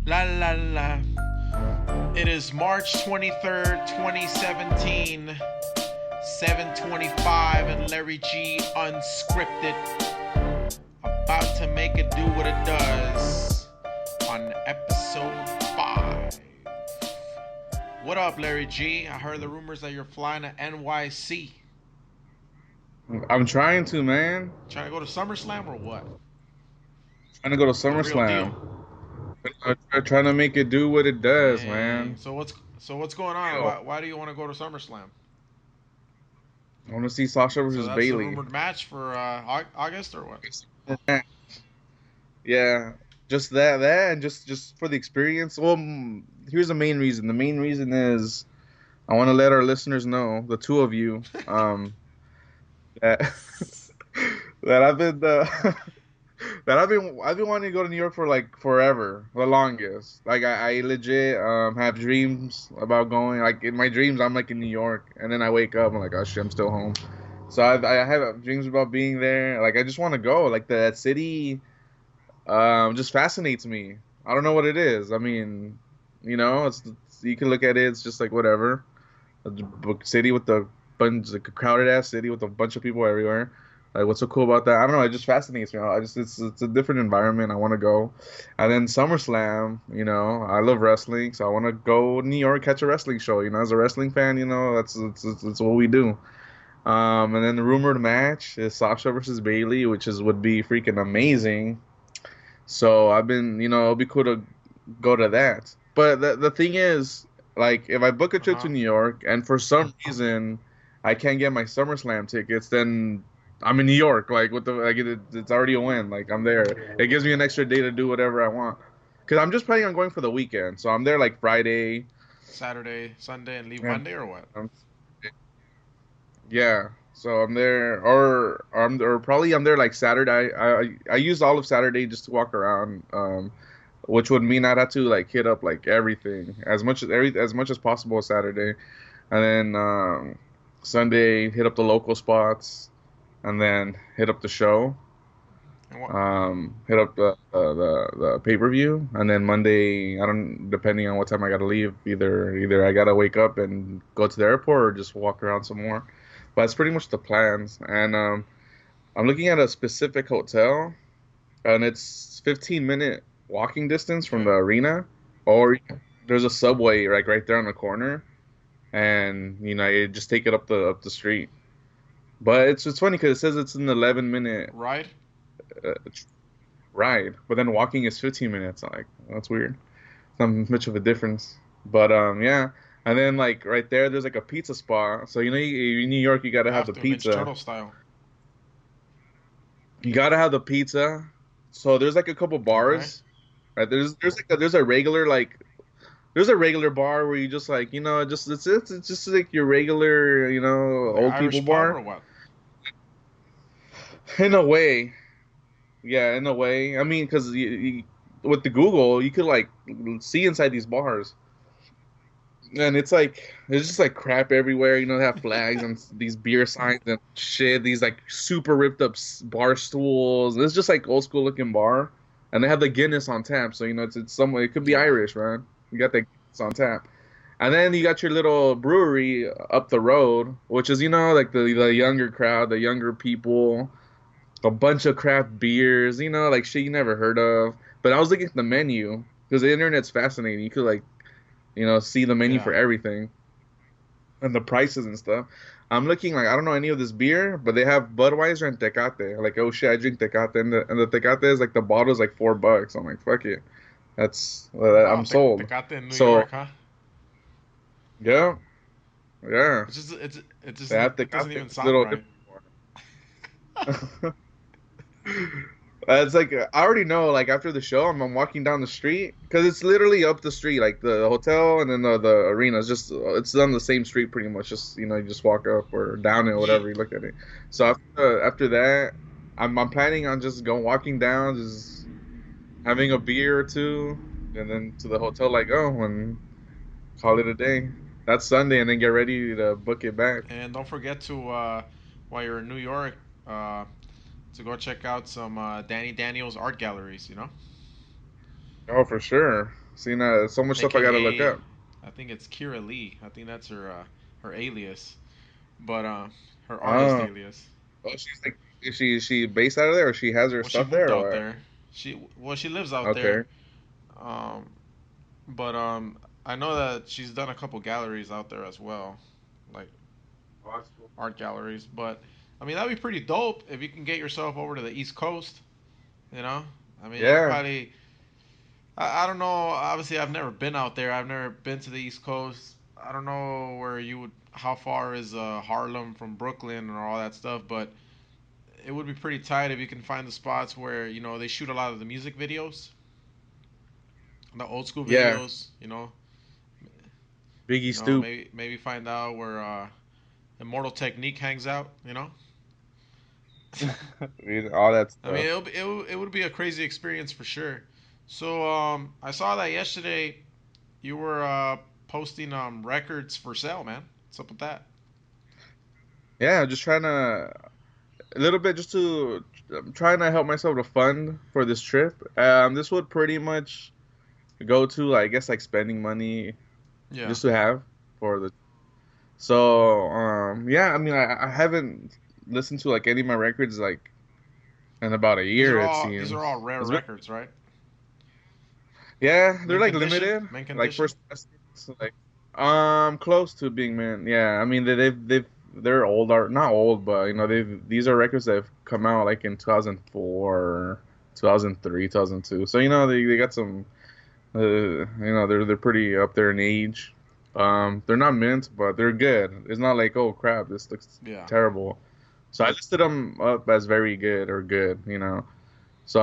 La la la. It is March 23rd, 2017, 7:25, and Larry G Unscripted. About to make it do what it does on episode 5. What up, Larry G? I heard the rumors that you're flying to NYC. I'm trying to, man. Trying to go to SummerSlam or what? Trying to go to The real deal. SummerSlam. Trying to make it do what it does, Dang. man. So what's going on? Yo, Why do you want to go to SummerSlam? I want to see Sasha So versus that's the Bailey. rumored match for August or what? Yeah, just that, and just for the experience. Well, here's the main reason. The main reason is I want to let our listeners know, the two of you, that that I've been wanting to go to New York for like forever, the longest. Like I legit have dreams about going. Like in my dreams, I'm like in New York, and then I wake up, I'm like, oh shit, I'm still home. So I have dreams about being there. Like I just want to go. Like that city, just fascinates me. I don't know what it is. I mean, you can look at it. It's just like whatever. A city with a bunch, like a crowded ass city with a bunch of people everywhere. Like, what's so cool about that? I don't know. It just fascinates me. It's a different environment. I want to go, and then SummerSlam. I love wrestling, so I want to go to New York, catch a wrestling show. As a wrestling fan, that's what we do. And then the rumored match is Sasha versus Bailey, would be freaking amazing. So I've been, it'll be cool to go to that. But the thing is, like, if I book a Uh trip to huh. New York and for some reason I can't get my SummerSlam tickets, then I'm in New York. Like, it's already a win. Like, I'm there. It gives me an extra day to do whatever I want. Cause I'm just planning on going for the weekend, so I'm there like Friday. Saturday, Sunday, and leave And Monday or what? um, yeah, so I'm there, or probably I'm there like Saturday. I used all of Saturday just to walk around. Which would mean I'd have to like hit up like everything as much as possible Saturday, and then Sunday hit up the local spots, and then hit up the show, And what? hit up the pay per view, and then Monday I don't depending on what time I gotta leave, either I gotta wake up and go to the airport or just walk around some more. But that's pretty much the plans, and I'm looking at a specific hotel and it's 15-minute walking distance from the Okay. arena, or there's a subway like right there on the corner, and you just take it up the street. But it's funny because it says it's an 11-minute Right? uh, ride, but then walking is 15 minutes. Like that's weird. Not much of a difference. But yeah. And then like right there's like a pizza spot. So in New York you gotta have Have the to Ninja pizza. Turtle style. You gotta have the pizza. So there's like a couple Okay. bars. Right, there's a regular bar where you just like just it's just like your regular Like old people Irish pub bar or what? in a way. Yeah, in a way. I mean, because with the Google you could like see inside these bars, and it's like there's just like crap everywhere. They have flags and these beer signs and shit. These like super ripped up bar stools. It's just like old school looking bar, and they have the Guinness on tap. So it's some it could be Yeah. Irish, man. You got the Guinness on tap. And then you got your little brewery up the road, which is, like the younger crowd, the younger people, a bunch of craft beers, like shit you never heard of. But I was looking at the menu because the internet's fascinating. You could like, see the menu Yeah. for everything and the prices and stuff. I'm looking like I don't know any of this beer, but they have Budweiser and Tecate. Like, oh shit, I drink Tecate, and the Tecate is like the bottle's like $4. I'm like, fuck it, Wow. I'm sold. Tecate in New So York, huh? yeah, yeah. It just They have it doesn't Tecate. even It's a sound little right. different. It's like I already know. Like after the show, I'm walking down the street because it's literally up the street, like the hotel and then the arena. It's on the same street pretty much. Just you just walk up or down it, Yeet. whatever you look at it. So after that, I'm planning on just going walking down, just having a beer or two, and then to the hotel like and call it a day. That's Sunday, and then get ready to book it back. And don't forget to while you're in New York, uh, to go check out some Danny Daniels art galleries. Oh, for sure. See, so much stuff I gotta look AKA, up. I think it's Kira Lee. I think that's her alias, but her artist Oh, alias. oh, she's like, is she based out of there, or she has her Well, she stuff moved there, out or there. She lives out what? there. Okay. Um, but I know that she's done a couple galleries out there as well, like Oh, that's cool. art galleries. But I mean, that'd be pretty dope if you can get yourself over to the East Coast. You know, I mean, you could Yeah, probably. I don't know. Obviously, I've never been out there. I've never been to the East Coast. I don't know where you would. How far is Harlem from Brooklyn and all that stuff? But it would be pretty tight if you can find the spots where they shoot a lot of the music videos, the old school yeah. videos. Biggie Stoop, Maybe find out where Immortal Technique hangs out. all that I mean, stuff. it would be a crazy experience for sure. So I saw that yesterday you were posting records for sale, man. What's up with that? Yeah, just trying to a little bit just to I'm trying to help myself to fund for this trip. This would pretty much go to, I guess, like spending money Yeah, just to have for the. So yeah, I mean, I haven't listened to like any of my records like in about a these are year, it all these are all seems. rare It's been, records, right? yeah, they're Mint like condition, limited, mint like condition. first pressings, like close to being mint. Yeah, I mean they're old art, not old, but these are records that have come out like in 2004, 2003, 2002. So they got some, they're pretty up there in age. They're not mint, but they're good. It's not like, oh crap, this looks Yeah. terrible. So I listed them up as very good or good. So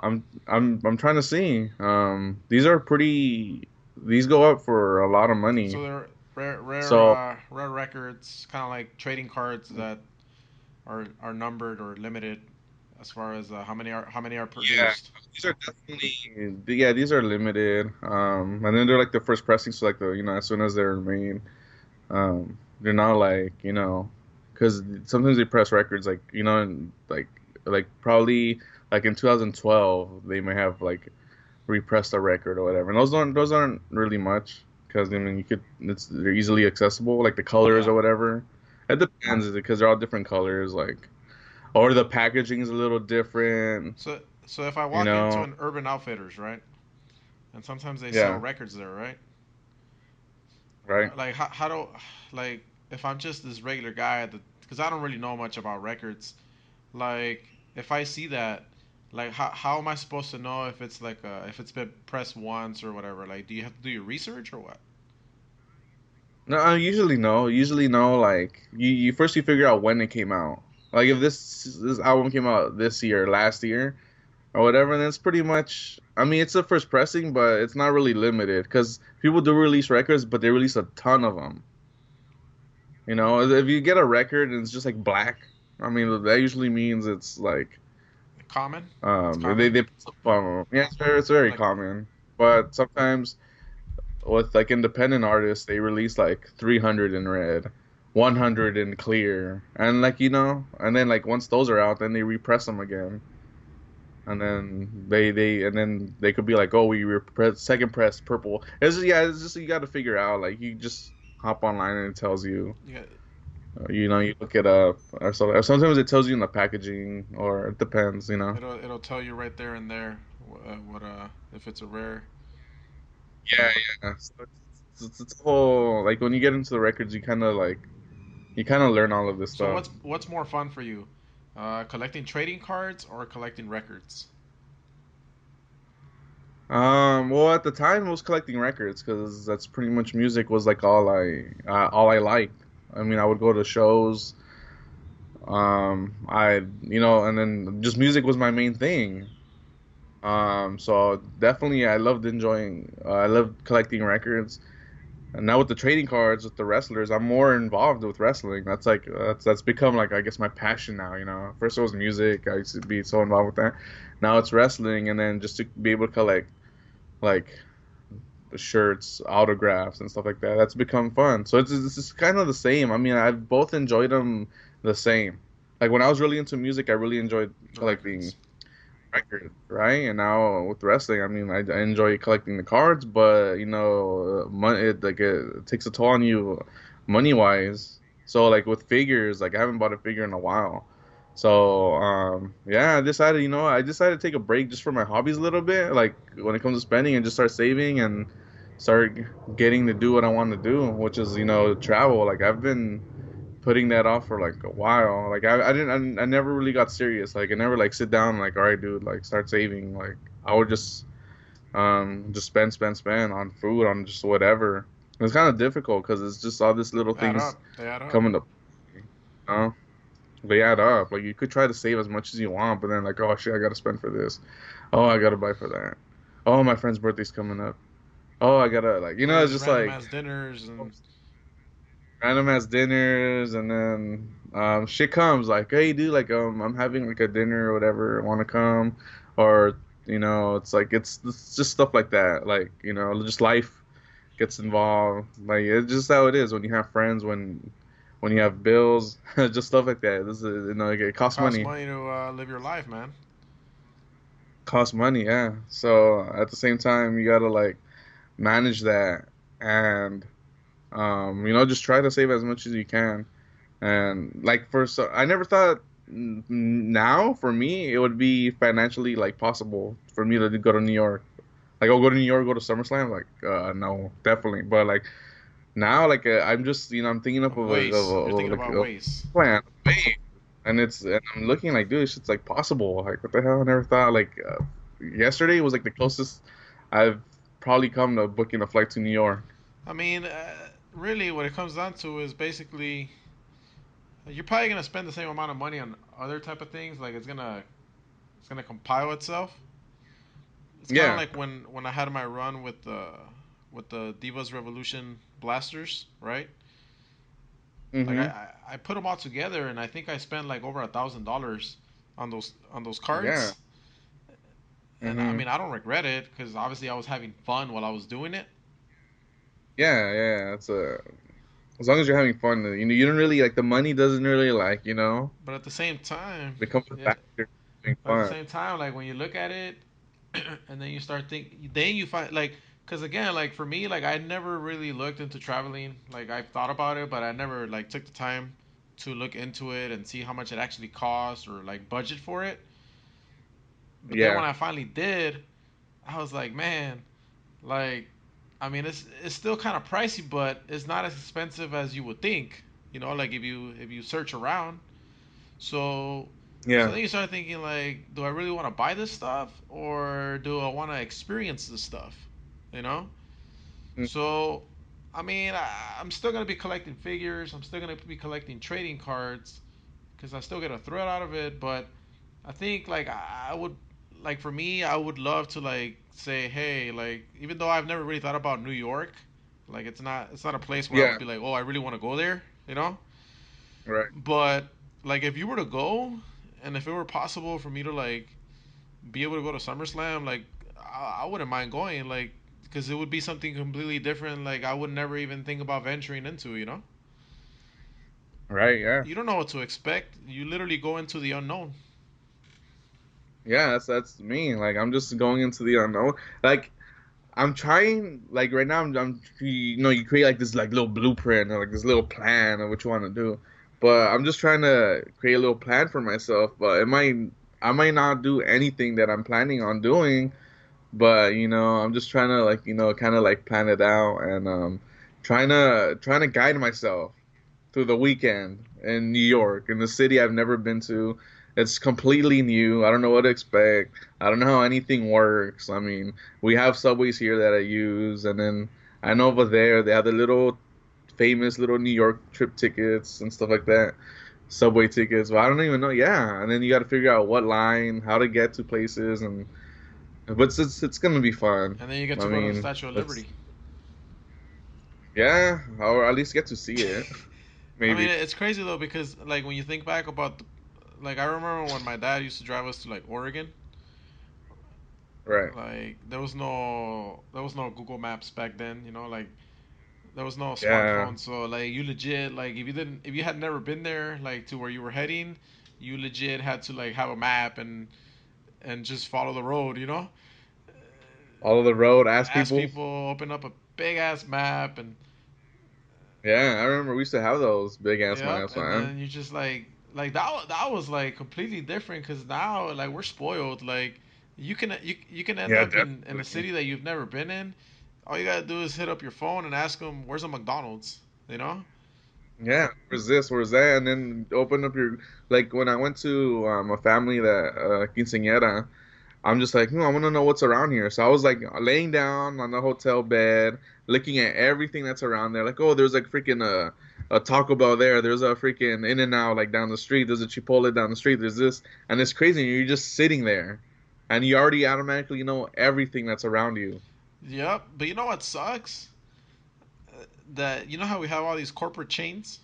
I'm trying to see. These are pretty. These go up for a lot of money. So they're So rare records, kind of like trading cards that are numbered or limited as far as how many are yeah, produced. these are definitely, yeah, these are limited. And then they're like the first pressing, so like as soon as they're made, they're not like because sometimes they press records like and, like probably like in 2012 they may have like repressed a record or whatever. And those aren't really much because I mean they're easily accessible, like the colors Yeah. or whatever. It depends because they're all different colors, like or the packaging is a little different, So if I you walk into know. an Urban Outfitters, right, and sometimes they sell Yeah, records there, right? right. Like how do like if I'm just this regular guy because I don't really know much about records, like if I see that, like how am I supposed to know if it's like if it's been pressed once or whatever? Like, do you have to do your research or what? No, I usually know like you first you figure out when it came out. Like if this album came out this year, last year, or whatever, then it's pretty much. I mean, it's a first pressing, but it's not really limited because people do release records, but they release a ton of them. If you get a record and it's just like black, I mean, that usually means it's like Common? It's they common. put some fun on 'em. Yeah, it's very Like common, but sometimes with like independent artists, they release like 300 in red, 100 in clear, and and then like once those are out, then they repress them again. And then they could be like, oh, we repress second press purple. It's just you got to figure out, like, you just hop online and it tells you. you got, You look it up, or so. Or sometimes it tells you in the packaging, or it depends. it'll tell you right there and there what if it's a rare. Yeah, yeah. So it's a whole, like, when you get into the records, you kind of learn all of this So stuff. what's more fun for you, collecting trading cards or collecting records? Well, at the time, I was collecting records because that's pretty much music was like all I liked. I mean, I would go to shows. And then just music was my main thing. So definitely, I loved collecting records. And now with the trading cards with the wrestlers, I'm more involved with wrestling. That's become, like, I guess, my passion now. First it was music. I used to be so involved with that. Now it's wrestling, and then just to be able to collect like the shirts, autographs, and stuff like that. That's become fun. So it's kind of the same. I mean, I've both enjoyed them the same. Like when I was really into music, I really enjoyed The collecting records. record, right? And now with wrestling, I mean, I enjoy collecting the cards, but money it takes a toll on you money wise. So like with figures, like I haven't bought a figure in a while. So yeah, I decided to take a break just for my hobbies a little bit, like when it comes to spending, and just start saving and start getting to do what I want to do, which is travel. Like I've been putting that off for like a while. Like I never really got serious. Like I never like sit down like, all right, dude, like start saving. Like I would just spend on food, on just whatever. It's kind of difficult because it's just all these little Add things up. They add up. coming up. You know? They add up. Like you could try to save as much as you want, but then like, oh shit, I gotta spend for this. Oh, I gotta buy for that. Oh, my friend's birthday's coming up. Oh, I gotta like, All it's these just random like ass dinners and random ass dinners, and then shit comes like, hey dude, like I'm having like a dinner or whatever, want to come? Or it's just stuff like that, like just life gets involved, like it's just how it is when you have friends, when you have bills, just stuff like that. This is like, it it costs costs money. money to live your life, man. Costs money, yeah. So at the same time you gotta like manage that, and just try to save as much as you can. And like I never thought now for me it would be financially like possible for me to go to New York. Like I'll go to New York, go to SummerSlam. Like no, definitely. But like now, like I'm just I'm thinking up of Ways. You're thinking like about a ways. plan, and I'm looking like, dude, it's like possible. Like what the hell? I never thought. Like yesterday was like the closest I've probably come to booking a flight to New York. I mean, really, what it comes down to is basically you're probably gonna spend the same amount of money on other type of things. Like it's gonna compile itself. It's kind of Yeah. like when I had my run with the Divas Revolution blasters, right? Like Mm-hmm. I put them all together, and I think I spent like over $1,000 on those Yeah. cards. And I Mm-hmm. mean, I don't regret it because obviously I was having fun while I was doing it. Yeah. Yeah. It's a As long as you're having fun, you don't really like the money doesn't really like, But at the same time, become a yeah. factor having But at the fun. same time, like when you look at it, and then you start then you find like, because again, like for me, like I never really looked into traveling. Like I've thought about it, but I never like took the time to look into it and see how much it actually costs or like budget for it. But then Yeah. when I finally did, I was like, man, like, I mean, it's still kind of pricey, but it's not as expensive as you would think. Like if you search around. So so Yeah. then you start thinking like, do I really want to buy this stuff or do I want to experience this stuff? You know? Mm. So I mean, I'm still gonna be collecting figures. I'm still gonna be collecting trading cards because I still get a thrill out of it. But I think like I would like for me, I would love to like say, hey, like even though I've never really thought about New York, like it's not a place where I would Yeah. be like, oh, I really want to go there, you know. Right. But like if you were to go, and if it were possible for me to like be able to go to SummerSlam, like I wouldn't mind going, like because it would be something completely different. Like I would never even think about venturing into, Right. Yeah. You don't know what to expect. You literally go into the unknown. Yeah. That's me. Like I'm just going into the unknown. Like I'm trying. Like right now, you create like this like little blueprint or like this little plan of what you want to do. But I'm just trying to create a little plan for myself. But I might not do anything that I'm planning on doing. But I'm just trying to like kind of like plan it out, and trying to guide myself through the weekend in New York, in the city I've never been to. It's completely new. I don't know what to expect. I don't know how anything works. I mean, we have subways here that I use, and then I know over there they have the little famous little New York trip tickets and stuff like that, subway tickets. But I don't even know. Yeah, and then you got to figure out what line, how to get to places, and but it's gonna be fun. And then you get I to go to the mean, Statue of it's Liberty. yeah, or at least get to see it, I mean, maybe. it's crazy though because like when you think back about like I remember when my dad used to drive us to like Oregon. Right. Like there was no Google Maps back then. Like there was no Yeah. smartphone, so like you legit like if you had never been there like to where you were heading, you legit had to like have a map and and just follow the road. You know, Follow the road, ask ask people. people, open up a big ass map, and Yeah, I remember we used to have those big ass yep, maps, and man. then you just like that was like completely different because now like we're spoiled. Like you can end Yeah, up in a definitely. city that you've never been in. All you gotta do is hit up your phone and ask them where's a McDonald's. You know? Yeah, where's this? Where's that? And then open up your like when I went to a family that quinceañera, I'm just like, I want to know what's around here. So I was like laying down on the hotel bed, looking at everything that's around there. Like, oh, there's like freaking a Taco Bell there. There's a freaking In-N-Out like down the street. There's a Chipotle down the street. There's this, and it's crazy. You're just sitting there, and you already automatically know everything that's around you. Yep. But you know what sucks? That you know how we have all these corporate chains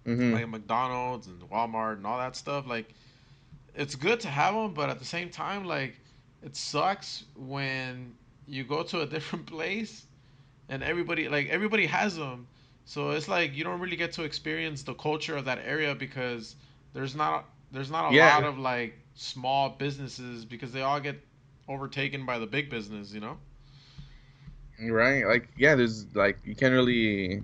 Hmm. like McDonald's and Walmart and all that stuff. Like it's good to have them, but at the same time, like it sucks when you go to a different place and everybody has them. So it's like you don't really get to experience the culture of that area because there's not there's not a lot Yeah, of like small businesses because they all get overtaken by the big business, you know? right. Like, yeah, there's like you can't really.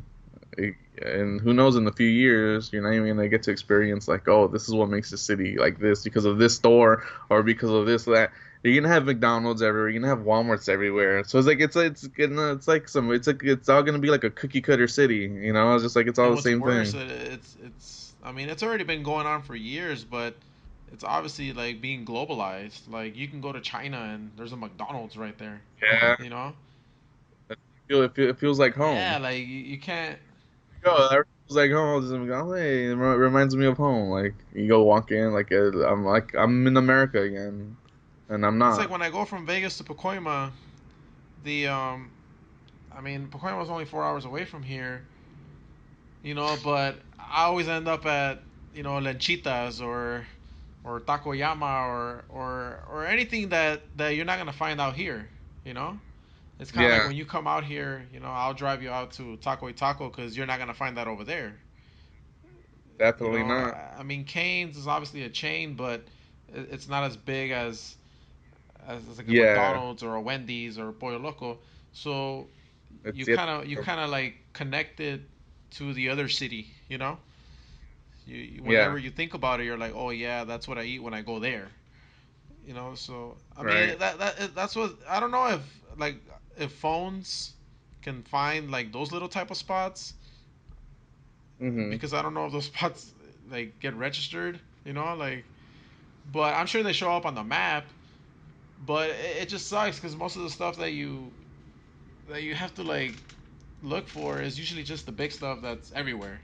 And who knows, in a few years, you're not even gonna get to experience like, oh, this is what makes the city like this because of this store or because of this that. You're gonna have McDonald's everywhere. You're gonna have WalMarts everywhere. So it's all gonna be like a cookie cutter city. It's just like it's all And the what's same worse, thing. it's I mean it's already been going on for years, but it's obviously like being globalized. Like you can go to China and there's a McDonald's right there, Yeah, you know? it feels like Yeah, home. like you can't. Oh, that feels like home. Hey, reminds me of home. Like you go walk in, like I'm in America again, and I'm It's like not. when I go from Vegas to Pacoima, the I mean Pacoima was only 4 hours away from here, you know, but I always end up at Lenchitas or Takoyama or anything that you're not gonna find out here, you know. It's kind of like Yeah, when you come out here, I'll drive you out to Taco y Taco because you're not gonna find that over there. definitely not. I mean, Cane's is obviously a chain, but it's not as big as like a Yeah, McDonald's or a Wendy's or a Pollo Loco. So it's yet. you kind of like connected to the other city. Yeah, Whenever you think about it, you're like, oh yeah, that's what I eat when I go there. So I right. mean that's what I don't know if phones can find like those little type of spots Hmm. because I don't know if those spots like get registered. But I'm sure they show up on the map. But it just sucks because most of the stuff that you have to like look for is usually just the big stuff that's everywhere.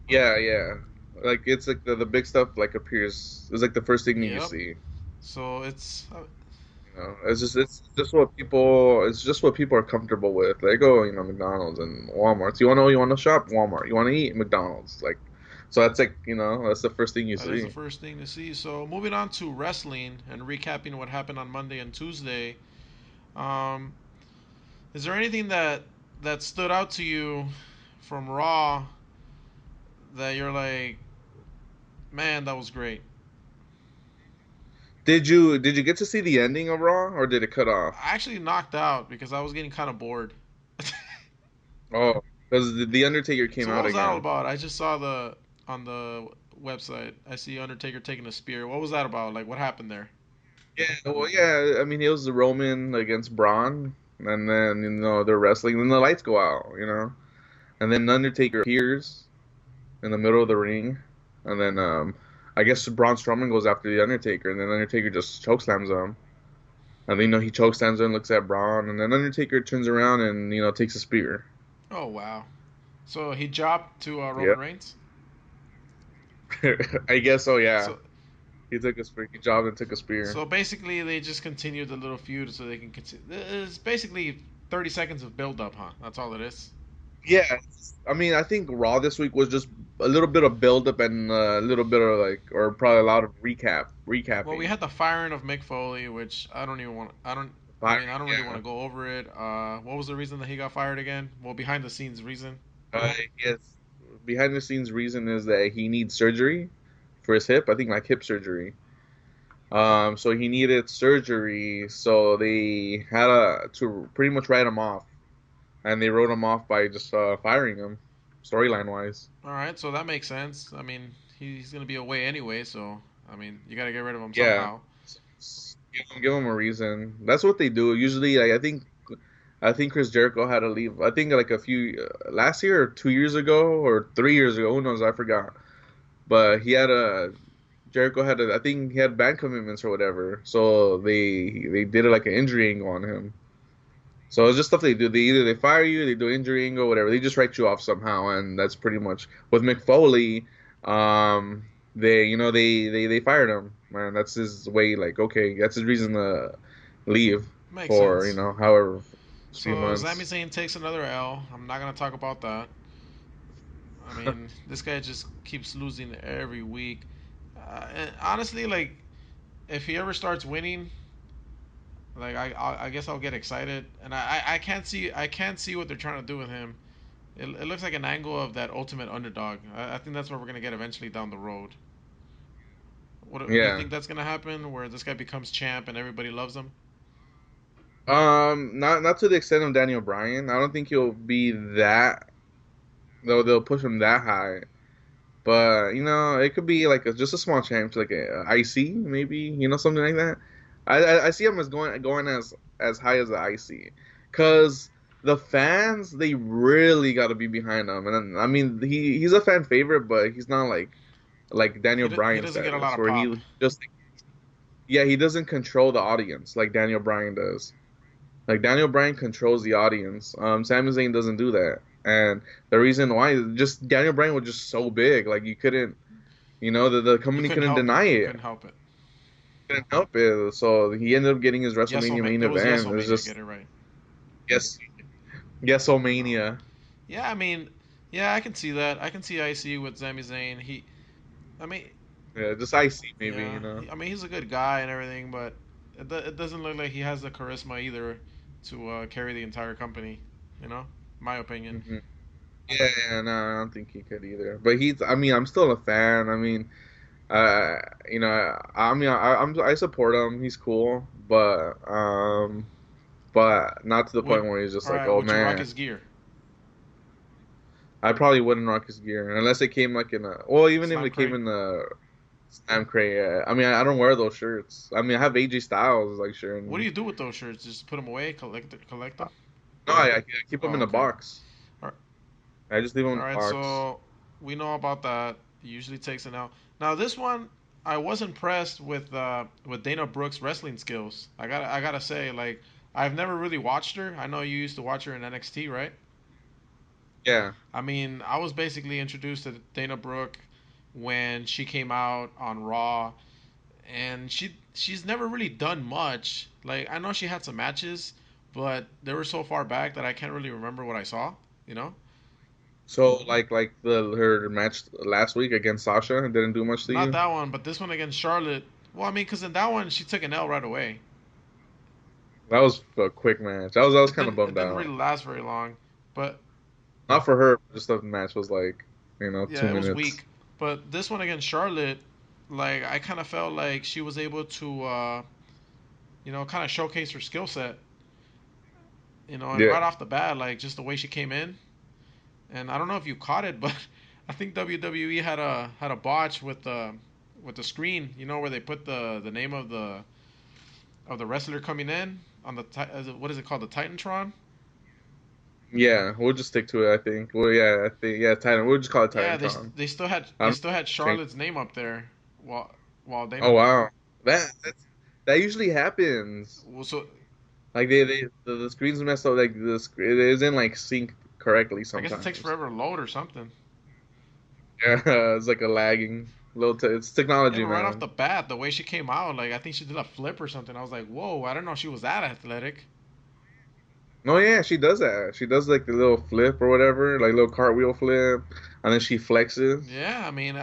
Yeah, yeah. Like it's like the big stuff like appears. It's like the first thing that you Yep. see. So it's It's just what people are comfortable with. Like, oh, McDonald's and Walmart. You want to shop Walmart. You want to eat McDonald's. Like, so that's like that's the first thing you that is the see. first thing to see. So moving on to wrestling and recapping what happened on Monday and Tuesday. Um, is there anything that stood out to you from Raw that you're like, man, that was great? Did you get to see the ending of Raw or did it cut off? I actually knocked out because I was getting kind of bored. Oh, because the Undertaker came So what out was that all again. about? I just saw the on the website. I see Undertaker taking a spear. What was that about? Like what happened there? Yeah, well, yeah. I mean, it was the Roman against Braun, and then they're wrestling, and the lights go out, and then Undertaker appears in the middle of the ring, and then I guess Braun Strowman goes after the Undertaker, and then Undertaker just chokeslams him, and then he chokeslams him, looks at Braun, and then Undertaker turns around and takes a spear. Oh wow. So he dropped to Yeah, Roman Reigns. I guess so. Yeah, So he took a spear. He jobbed and took a spear. so basically they just continued the little feud so they can continue. It's basically 30 seconds of build up, huh? That's all it is. Yeah, I mean, I think Raw this week was just a little bit of build up and a little bit of like, or probably a lot of Well, we recapping. had the firing of Mick Foley, which I don't even want. I Firing, mean, I don't really want yeah. to go over it. What was the reason that he got fired again? Well, behind the scenes reason. Yes. Behind the scenes reason is that he needs surgery for his hip. I think like hip surgery. So he needed surgery, so they had to pretty much write him off, and they wrote him off by just firing him, storyline wise. All right, so that makes sense. I mean, he's gonna be away anyway, so I mean, you gotta get rid of him Yeah, somehow. give him a reason. That's what they do usually. Like, I think Chris Jericho had to leave. I think like a few last year or 2 years ago or 3 years ago. Who knows? I forgot. But Jericho had I think he had band commitments or whatever. So they did like an injury angle on him. So it's just stuff they do. They fire you, they do injury angle, whatever. They just write you off somehow, and that's pretty much with Mick Foley. They fired him. Man, that's his way. Like, okay, that's his reason to leave Makes for sense. however few So Sami months. Zayn takes another L. I'm not gonna talk about that. I mean, this guy just keeps losing every week. And honestly, like if he ever starts winning, like I guess I'll get excited. And I can't see what they're trying to do with him. It looks like an angle of that ultimate underdog. I think that's what we're gonna get eventually down the road. What do you Yeah. think that's gonna happen? Where this guy becomes champ and everybody loves him? Not to the extent of Daniel Bryan. I don't think he'll be that. They'll push him that high. But it could be like just a small change, like a IC maybe, something like that. I see him as going as high as the IC, cause the fans they really got to be behind him. And then, I mean he's a fan favorite, but he's not like Daniel He Bryan doesn't get a lot status of where pop. he just yeah he doesn't control the audience like Daniel Bryan does. Like Daniel Bryan controls the audience. Sami Zayn doesn't do that, and the reason why is just Daniel Bryan was just so big, like you couldn't. The You company couldn't couldn't help it. deny You it. couldn't help it. Couldn't help it. So he ended up getting his Yes, WrestleMania main it was event. It was Yeselmania. just Get it right. yes, No. Mania. Yeah, I mean, yeah, I can see that. I can see IC with Sami Zayn. I mean, Yeah, just icy maybe. yeah, I mean, he's a good guy and everything, but it doesn't look like he has the charisma either to carry the entire company. You know, my opinion. Hmm. Yeah, no, I don't think he could either. But he's. I mean, I'm still a fan. I mean, uh, I support him. He's cool, but not to the Would point where he's just All like, right? oh Would you rock man. his gear? I probably wouldn't rock his gear unless it came like in a. Well, even if Slam it came crate. in the Slam Crate. I mean, I don't wear those shirts. I mean, I have AJ Styles like shirt. What do And, you do with those shirts? Just put them away, collect them. no, I keep them Oh, in a okay. box. All I just leave them in a right. box. So we know about that. He usually takes an L. Now this one, I was impressed with Dana Brooks' wrestling skills. I gotta say, like I've never really watched her. I know you used to watch her in NXT, right? Yeah. I mean, I was basically introduced to Dana Brooke when she came out on Raw, and she's never really done much. Like I know she had some matches, but they were so far back that I can't really remember what I saw. You know, So like the her match last week against Sasha didn't do much to not you. that one, but this one against Charlotte. Well, I mean, because in that one she took an L right away. That was a quick match. I was It kind of didn't it bummed didn't really out. last very long, but Not for her. Just the match was like two yeah, it was minutes. weak. But this one against Charlotte, like I kind of felt like she was able to, kind of showcase her skill set. And Yeah. right off the bat, like just the way she came in, and I don't know if you caught it, but I think WWE had a botch with the screen. You know where they put the name of the wrestler coming in on what is it called, the Titantron? Yeah. We'll just stick to it. I think. Well, yeah. I think yeah. Titan. We'll just call it Yeah, Titantron. they still had I they don't still had change. Charlotte's name up there while Dana Oh Brooke. wow. That usually happens. Well, so Like the screen's messed up. Like it isn't like synced correctly I guess it takes sometimes. forever to load or something. Yeah, it's like a lagging it's Yeah, technology, but right off man. the bat, the way she came out, like I think she did a flip or something. I was like, whoa, I didn't know she was that athletic. No, yeah, she does that. She does like the little flip or whatever, like little cartwheel flip, and then she flexes. Yeah, I mean,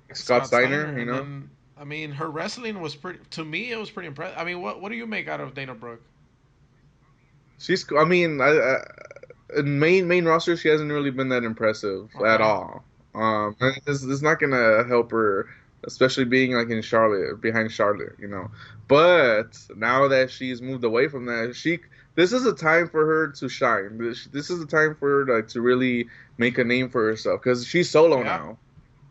Like Scott Scott Steiner, Steiner, and then I mean, her wrestling was pretty. To me, it was pretty impressive. I mean, what do you make out of Dana Brooke? I mean, in main roster, she hasn't really been that impressive at Okay, all. It's not gonna help her especially being like in Charlotte, behind Charlotte, you know. But now that she's moved away from that, this is a time for her to shine. This is a time for her to really make a name for herself because she's solo Yeah. now.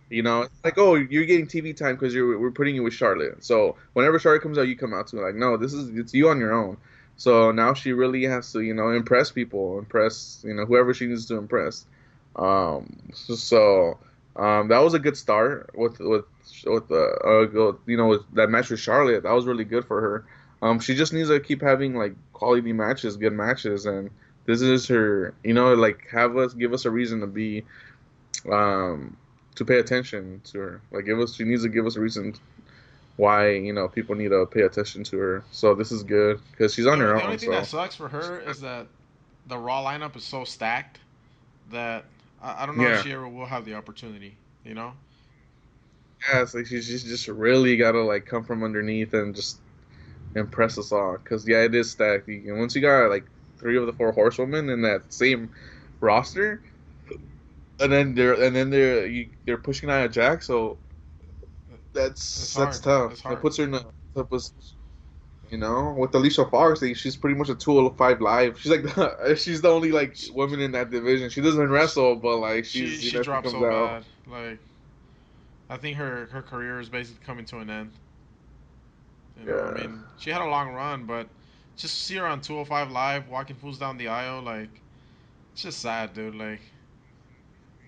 You know, it's like, oh, you're getting TV time because we're putting you with Charlotte. So whenever Charlotte comes out, you come out too. Like, no, it's you on your own. So now she really has to, impress people, impress, whoever she needs to impress. That was a good start with that match with Charlotte. That was really good for her. She just needs to keep having like quality matches, good matches, and this is her. Like give us a reason to be, to pay attention to her. Like she needs to give us a reason why people need to pay attention to her. So this is good because she's on her The only own. thing that So sucks for her is that the Raw lineup is so stacked that I don't know if yeah. she ever will have the opportunity. You know? Yeah, it's like she's just really gotta like come from underneath and just impress us all. Cause yeah, it is stacked. Once you got like three of the four horsewomen in that same roster, they're pushing Nia Jax, so It's that's hard. tough. It's That hard. puts her in a tough position. With Alicia Fox, like, she's pretty much a 205 live. She's like she's the only like She, woman in that division. She doesn't wrestle, but like she she dropped comes so out. bad. Like I think her career is basically coming to an end. You know, I Yeah. mean, she had a long run, but just see her on 205 Live walking fools down the aisle, like it's just sad, dude.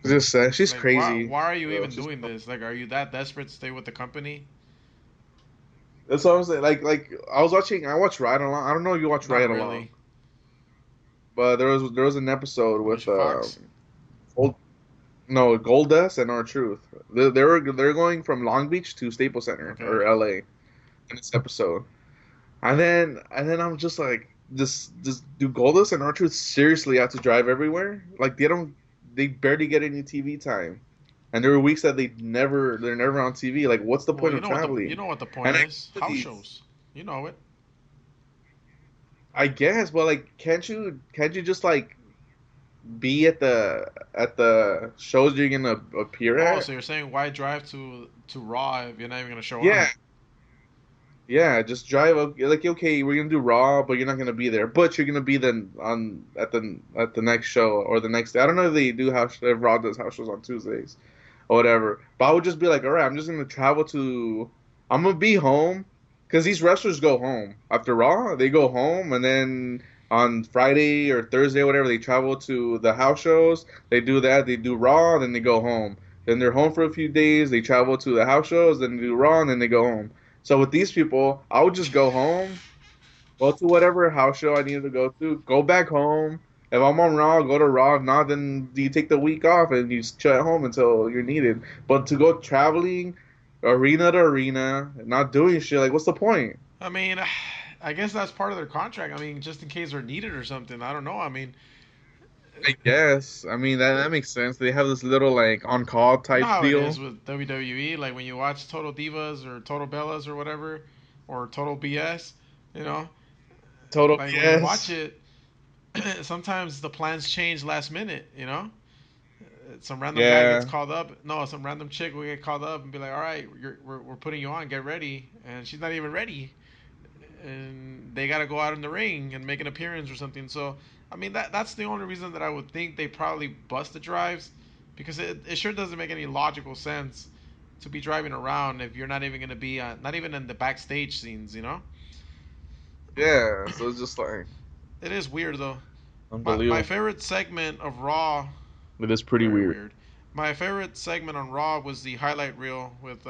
Just she's Like crazy. why are you Bro. even doing this? Like, are you that desperate to stay with the company? That's what I'm saying. Like I watched Ride Along. I don't know if you watch Not Ride Along, really. but there was an episode with Alicia Fox. Gold, no, Goldust and R-Truth. They're going from Long Beach to Staples Center Okay. or LA in this episode. And then I'm just like, this do Goldust and R-Truth seriously have to drive everywhere? Like they barely get any TV time. And there were weeks that they're never on TV. Like, what's the Well, point of you traveling? know what the point And is? House actually, shows. You know it. I guess, but like, can't you just like be at the shows you're gonna appear Oh, at? so you're saying why drive to Raw if you're not even gonna show Yeah, up? yeah. Just drive up. Like, okay, we're gonna do Raw, but you're not gonna be there. But you're gonna be then on at the next show or the next day. I don't know if they do if Raw does house shows on Tuesdays or whatever. But I would just be like, all right, I'm just gonna travel to. I'm gonna be home because these wrestlers go home after Raw. They go home and then on Friday or Thursday, whatever, they travel to the house shows. They do that. They do Raw, then they go home. Then they're home for a few days. They travel to the house shows, then they do Raw, and then they go home. So with these people, I would just go home, go to whatever house show I needed to go to, go back home. If I'm on Raw, go to Raw. If not, then you take the week off and you chill at home until you're needed. But to go traveling arena to arena, not doing shit, like, what's the point? I mean, I guess that's part of their contract. I mean, just in case they're needed or something. I don't know. I mean, I guess. I mean, that makes sense. They have this little, like, on call you know type how it is deal. with WWE. Like when you watch Total Divas or Total Bellas or whatever, or Total BS. You know, Total like when you watch BS. it, sometimes the plans change last minute. You know, some random guy gets Yeah. called up. No, some random chick will get called up and be like, "All right, we're putting you on. Get ready," and she's not even ready, and they got to go out in the ring and make an appearance or something. So, I mean, that's the only reason that I would think they probably bust the drives, because it sure doesn't make any logical sense to be driving around if you're not even going to be not even in the backstage scenes. You know, Yeah. So it's just like it is weird though. My unbelievable. favorite segment of Raw, It is pretty very weird. weird. My favorite segment on Raw was the highlight reel with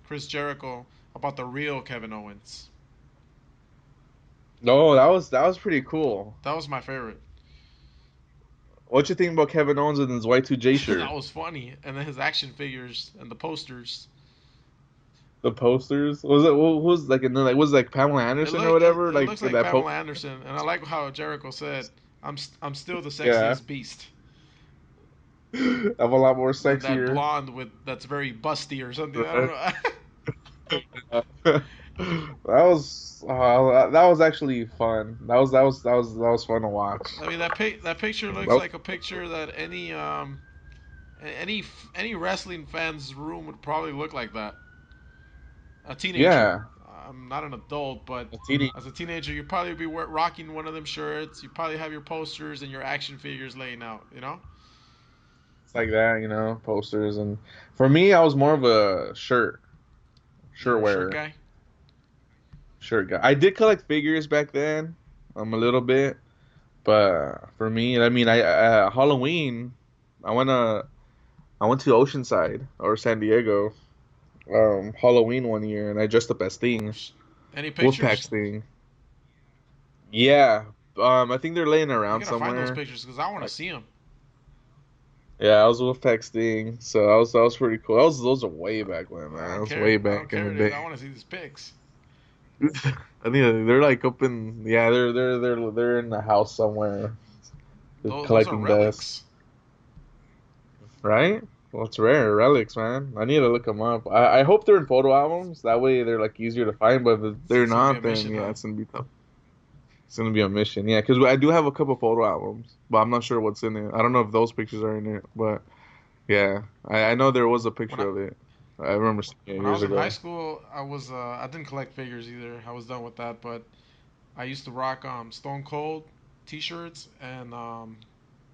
Chris Jericho about the real Kevin Owens. No, that was pretty cool. That was my favorite. What you think about Kevin Owens in his Y2J That shirt? was funny, and then his action figures and the posters. The posters was it? Who was like and then like was it, like Pamela Anderson or whatever? It Like looks for like that post? Pamela Anderson, and I like how Jericho said, I'm still the Yeah, sexiest beast." I'm a lot more That sexier. blonde that's very busty or something. I don't know. that was actually fun. That was fun to watch. I mean, that picture looks That like a picture that any wrestling fan's room would probably look like that. a teenager. Yeah, I'm not an adult, but a TD. as a teenager, you probably be rocking one of them shirts. You probably have your posters and your action figures laying out. You know, It's like that, posters. And for me, I was more of a you're shirt a shirt wearer, guy. shirt guy. I did collect figures back then, a little bit, but for me, I mean, Halloween, I went to I went to Oceanside or San Diego, Halloween one year, and I dressed up as Sting, Any Wolfpack pictures? Sting. Yeah, I think they're laying You around gotta find those somewhere. pictures because I want to Like, see them. yeah, I was Wolfpack Sting, so that was pretty cool. That was those are way back when, man. I That don't was way care. I don't back in the care, dude. day. I want to see these pics. I think they're like up in yeah they're in the house somewhere. They're Those are collecting dust, relics. right? Well, it's rare relics, man. I need to look them up. I hope they're in photo albums. That way they're like easier to find. But if It's, they're it's gonna be a not, then mission, yeah, huh? it's gonna be tough. It's gonna be a mission. Yeah, because I do have a couple photo albums, but I'm not sure what's in it. I don't know if those pictures are in it, but yeah, I know there was a When I picture of it. I remember seeing it when I years was in high ago. school, I didn't collect figures either. I was done with that, but I used to rock Stone Cold T-shirts and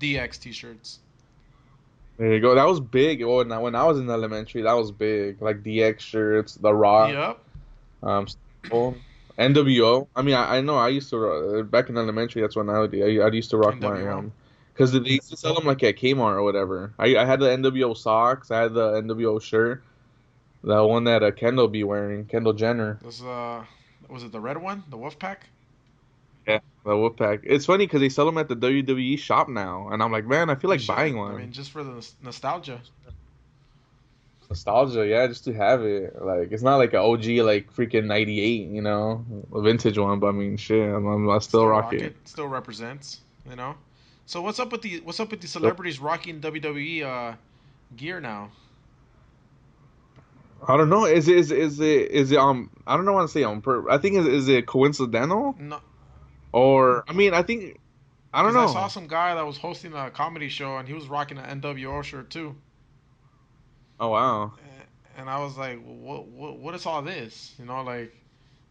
DX T-shirts. There you go. That was big. Oh, when I was in elementary, that was big. Like DX shirts, The Rock. Yep. Stone, NWO. I mean, I know I used to back in elementary. That's when I used to rock my NWO. because they used to sell them like at Kmart or whatever. I had the NWO socks. I had the NWO shirt, the one that Kendall be wearing, Kendall Jenner. This was it the red one, the Wolfpack? Yeah, the Wolfpack. It's funny because they sell them at the WWE shop now, and I'm like, man, I feel They like buying should. I one. mean, just for the nostalgia. Nostalgia, yeah, just to have it. Like it's not like an OG like freaking '98, a vintage one. But I mean, shit, I still Still rock rock it. it. Still represents. You know. So what's up with the celebrities rocking WWE gear now? I don't know. Is it I don't know what to say I think is it coincidental No, or I mean I think I don't because I saw know. some guy that was hosting a comedy show and he was rocking an NWO shirt too. Oh wow. And I was like, what is all this? You know, like,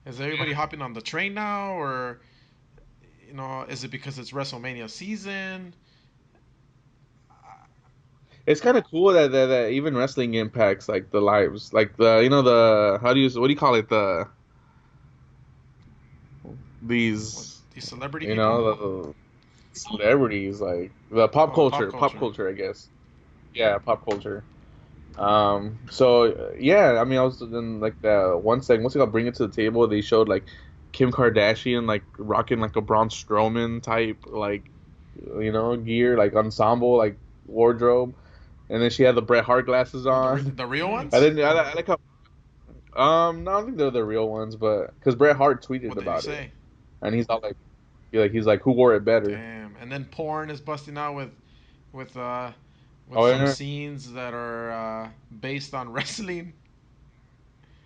is everybody hopping on the train now, or is it because it's WrestleMania season? It's kind of cool that even wrestling impacts like the lives, like the how do you what do you call it What, these these celebrity you people? know the celebrities like the Oh, pop pop culture. culture I guess. Yeah, pop culture. So yeah, I mean, I was in like the one segment. Once I got bring it to the table, they showed like Kim Kardashian like rocking like a Braun Strowman type like gear like ensemble like wardrobe, and then she had the Bret Hart glasses Oh, on. the real I ones? didn't. I like how. No, I don't think they're the real ones, but because Bret Hart tweeted What did he about it, say? and he's all like, he's like, who wore it better? Damn. And then porn is busting out with uh with Oh some yeah, scenes that are based on wrestling.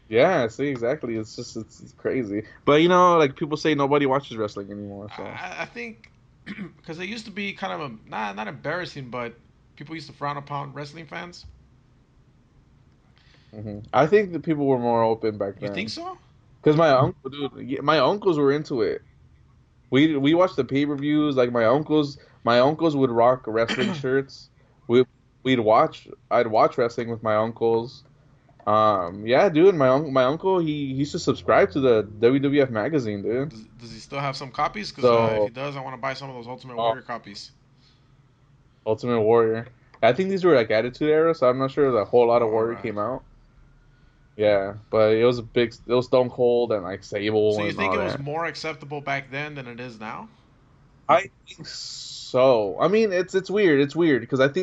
yeah. See, exactly. It's crazy, but like people say nobody watches wrestling anymore, so. I think because it used to be kind of not embarrassing, but people used to frown upon wrestling fans. I think the people were more open back You think then. so? Cause my uncle, dude, my uncles were into it. We watched the pay-per-views. Like my uncles would rock wrestling shirts. We I'd watch wrestling with my uncles. Yeah, dude, my uncle he used to subscribe to the WWF magazine, dude. Does he still have some copies? Because if he So, does, I want to buy some of those Ultimate uh, Warrior copies. Ultimate Warrior. I think these were like Attitude Era, so I'm not sure the whole lot of All Warrior right. came out. Yeah, but it was Stone Cold and like So Sable you and think all it was that. more acceptable back then than it is now? I think so. I mean, it's weird. It's weird because at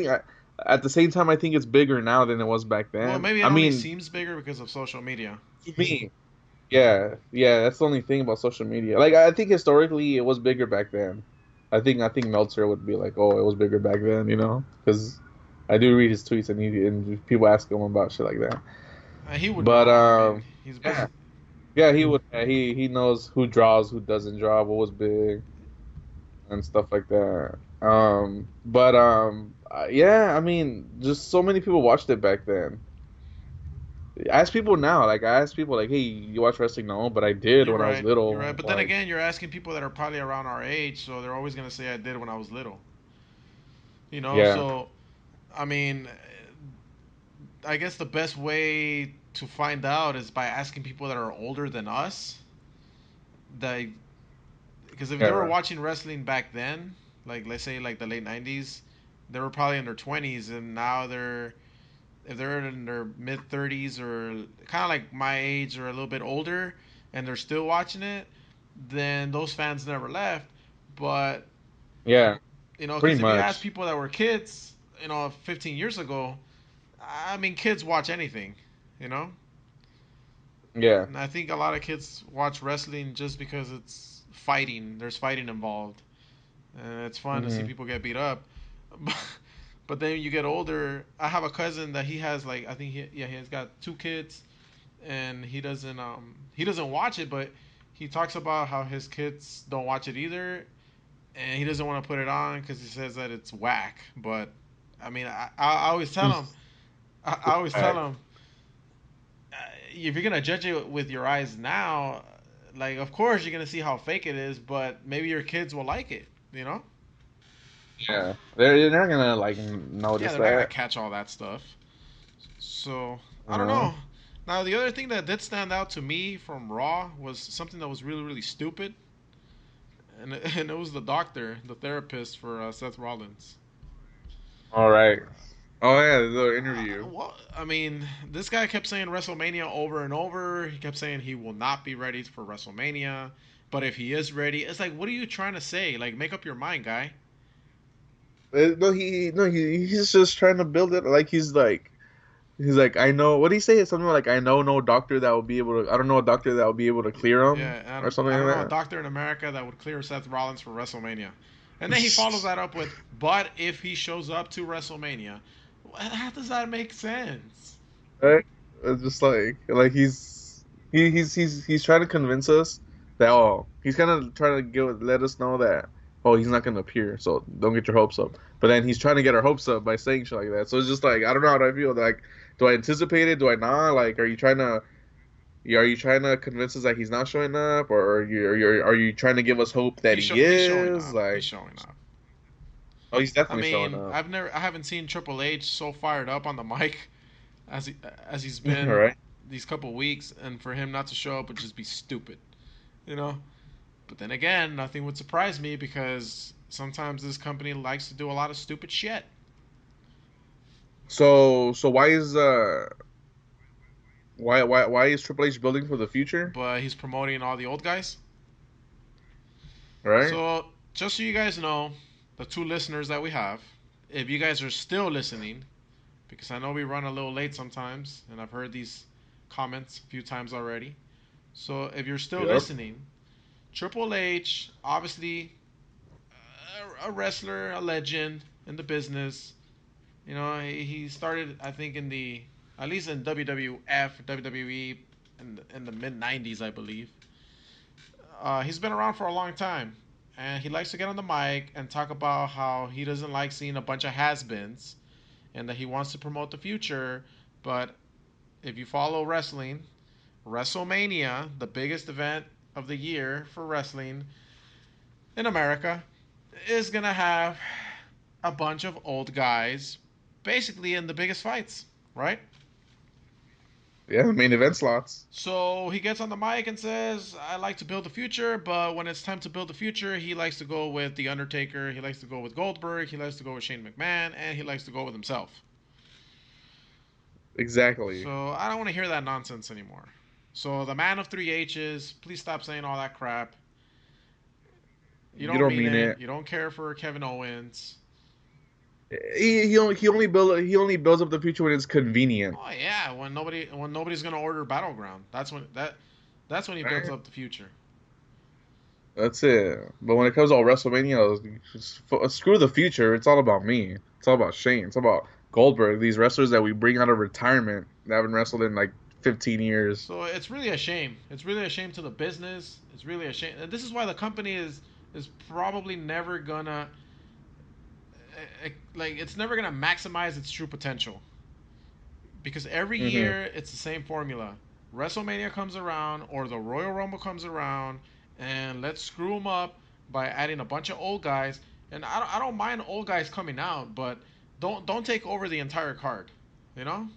the same time I think it's bigger now than it was back Well, then. maybe it I only mean, seems bigger because of social media. to me, yeah, yeah. That's the only thing about social media. Like I think historically it was bigger back then. I think Meltzer would be like, oh, it was bigger back then, because I do read his tweets and people ask him about shit like that. He would But know. I mean, he's been. yeah, yeah, he would. He knows who draws, who doesn't draw, what was big and stuff like that. Yeah, I mean, just so many people watched it back then. ask people now. Like I ask people, like, hey, you watch wrestling? No, but I did You're when I was right. You're little. right. But then Like, again, you're asking people that are probably around our age, so they're always gonna say I did when I was little. You know, yeah, so I mean, I guess the best way to find out is by asking people that are older than us. That because if they were yeah, watching wrestling back then, like let's say like the late '90s, they were probably in their 20s, and now they're if they're in their mid 30s or kind of like my age or a little bit older, and they're still watching it, then those fans never left. But yeah, pretty because if you ask much. people that were kids, 15 years ago, I mean, kids watch anything, you know. Yeah. And I think a lot of kids watch wrestling just because it's fighting. There's fighting involved, and it's fun to see Hmm. people get beat up. But then you get older. I have a cousin that he has like I think he has got two kids, and he doesn't watch it, but he talks about how his kids don't watch it either, and he doesn't want to put it on because he says that it's whack. But I mean, I always tell him, I always tell Right. him, if you're gonna judge it with your eyes now, like of course you're gonna see how fake it is, but maybe your kids will like it. You know? Yeah, they're not gonna like Yeah, notice they're not gonna that. catch all that stuff. So I don't Uh, know. Now the other thing that did stand out to me from Raw was something that was really really stupid, and and it was the doctor, the therapist for Seth Rollins. all right. Oh yeah, the interview. Well, I mean, this guy kept saying WrestleMania over and over. He kept saying he will not be ready for WrestleMania, but if he is ready, it's like, what are you trying to say? Like, make up your mind, guy. He's just trying to build it. Like he's like I know what did he say? Something like I know no doctor that will be able to. I don't know a doctor that will be able to clear him Yeah, or something I don't like know a that. doctor in America that would clear Seth Rollins for WrestleMania. And then he follows that up with, but if he shows up to WrestleMania, how does that make sense? Right? It's just like he's trying to convince us that he's kind of trying to let us know that he's not gonna appear, so don't get your hopes up. But then he's trying to get our hopes up by saying shit like that. So it's just like I don't know how do I feel. Like, do I anticipate it? Do I not? Like, are you trying to convince us that he's not showing up, or are you trying to give us hope that he He's showing is? up. He's Like, showing up. oh, he's I definitely showing mean, up. I haven't seen Triple H so fired up on the mic as as he's All been right. these couple weeks, and for him not to show up would just be stupid, you know. But then again, nothing would surprise me because sometimes this company likes to do a lot of stupid shit. So why is Triple H building for the future? But he's promoting all the old guys. Right? So just so you guys know, the two listeners that we have, if you guys are still listening, because I know we run a little late sometimes, and I've heard these comments a few times already. So if you're still Yep. listening, Triple H, obviously a wrestler, a legend in the business. He started, I think, at least in WWF, WWE, in the mid '90s, I believe. He's been around for a long time, and he likes to get on the mic and talk about how he doesn't like seeing a bunch of has-beens, and that he wants to promote the future. But if you follow wrestling, WrestleMania, the biggest event of the year for wrestling in America, is gonna have a bunch of old guys, basically in the biggest fights, right? Yeah, main event slots. So he gets on the mic and says, I like to build the future, but when it's time to build the future, he likes to go with The Undertaker, he likes to go with Goldberg, he likes to go with Shane McMahon, and he likes to go with himself. Exactly. So I don't want to hear that nonsense anymore. So the man of three H's, please stop saying all that crap. You You don't don't mean mean it. it. You don't care for Kevin Owens. He only builds up the future when it's convenient. Oh yeah, when nobody's gonna order Battleground, that's when he builds Right? up the future. That's it. But when it comes to all WrestleMania, screw the future. It's all about me. It's all about Shane. It's about Goldberg. These wrestlers that we bring out of retirement that haven't wrestled in like 15 years. So it's really a shame. It's really a shame to the business. It's really a shame. And this is why the company is probably never gonna like it's never gonna maximize its true potential because every Hmm. year it's the same formula. WrestleMania comes around or the Royal Rumble comes around, and let's screw them up by adding a bunch of old guys. And I don't mind old guys coming out, but don't take over the entire card. You know,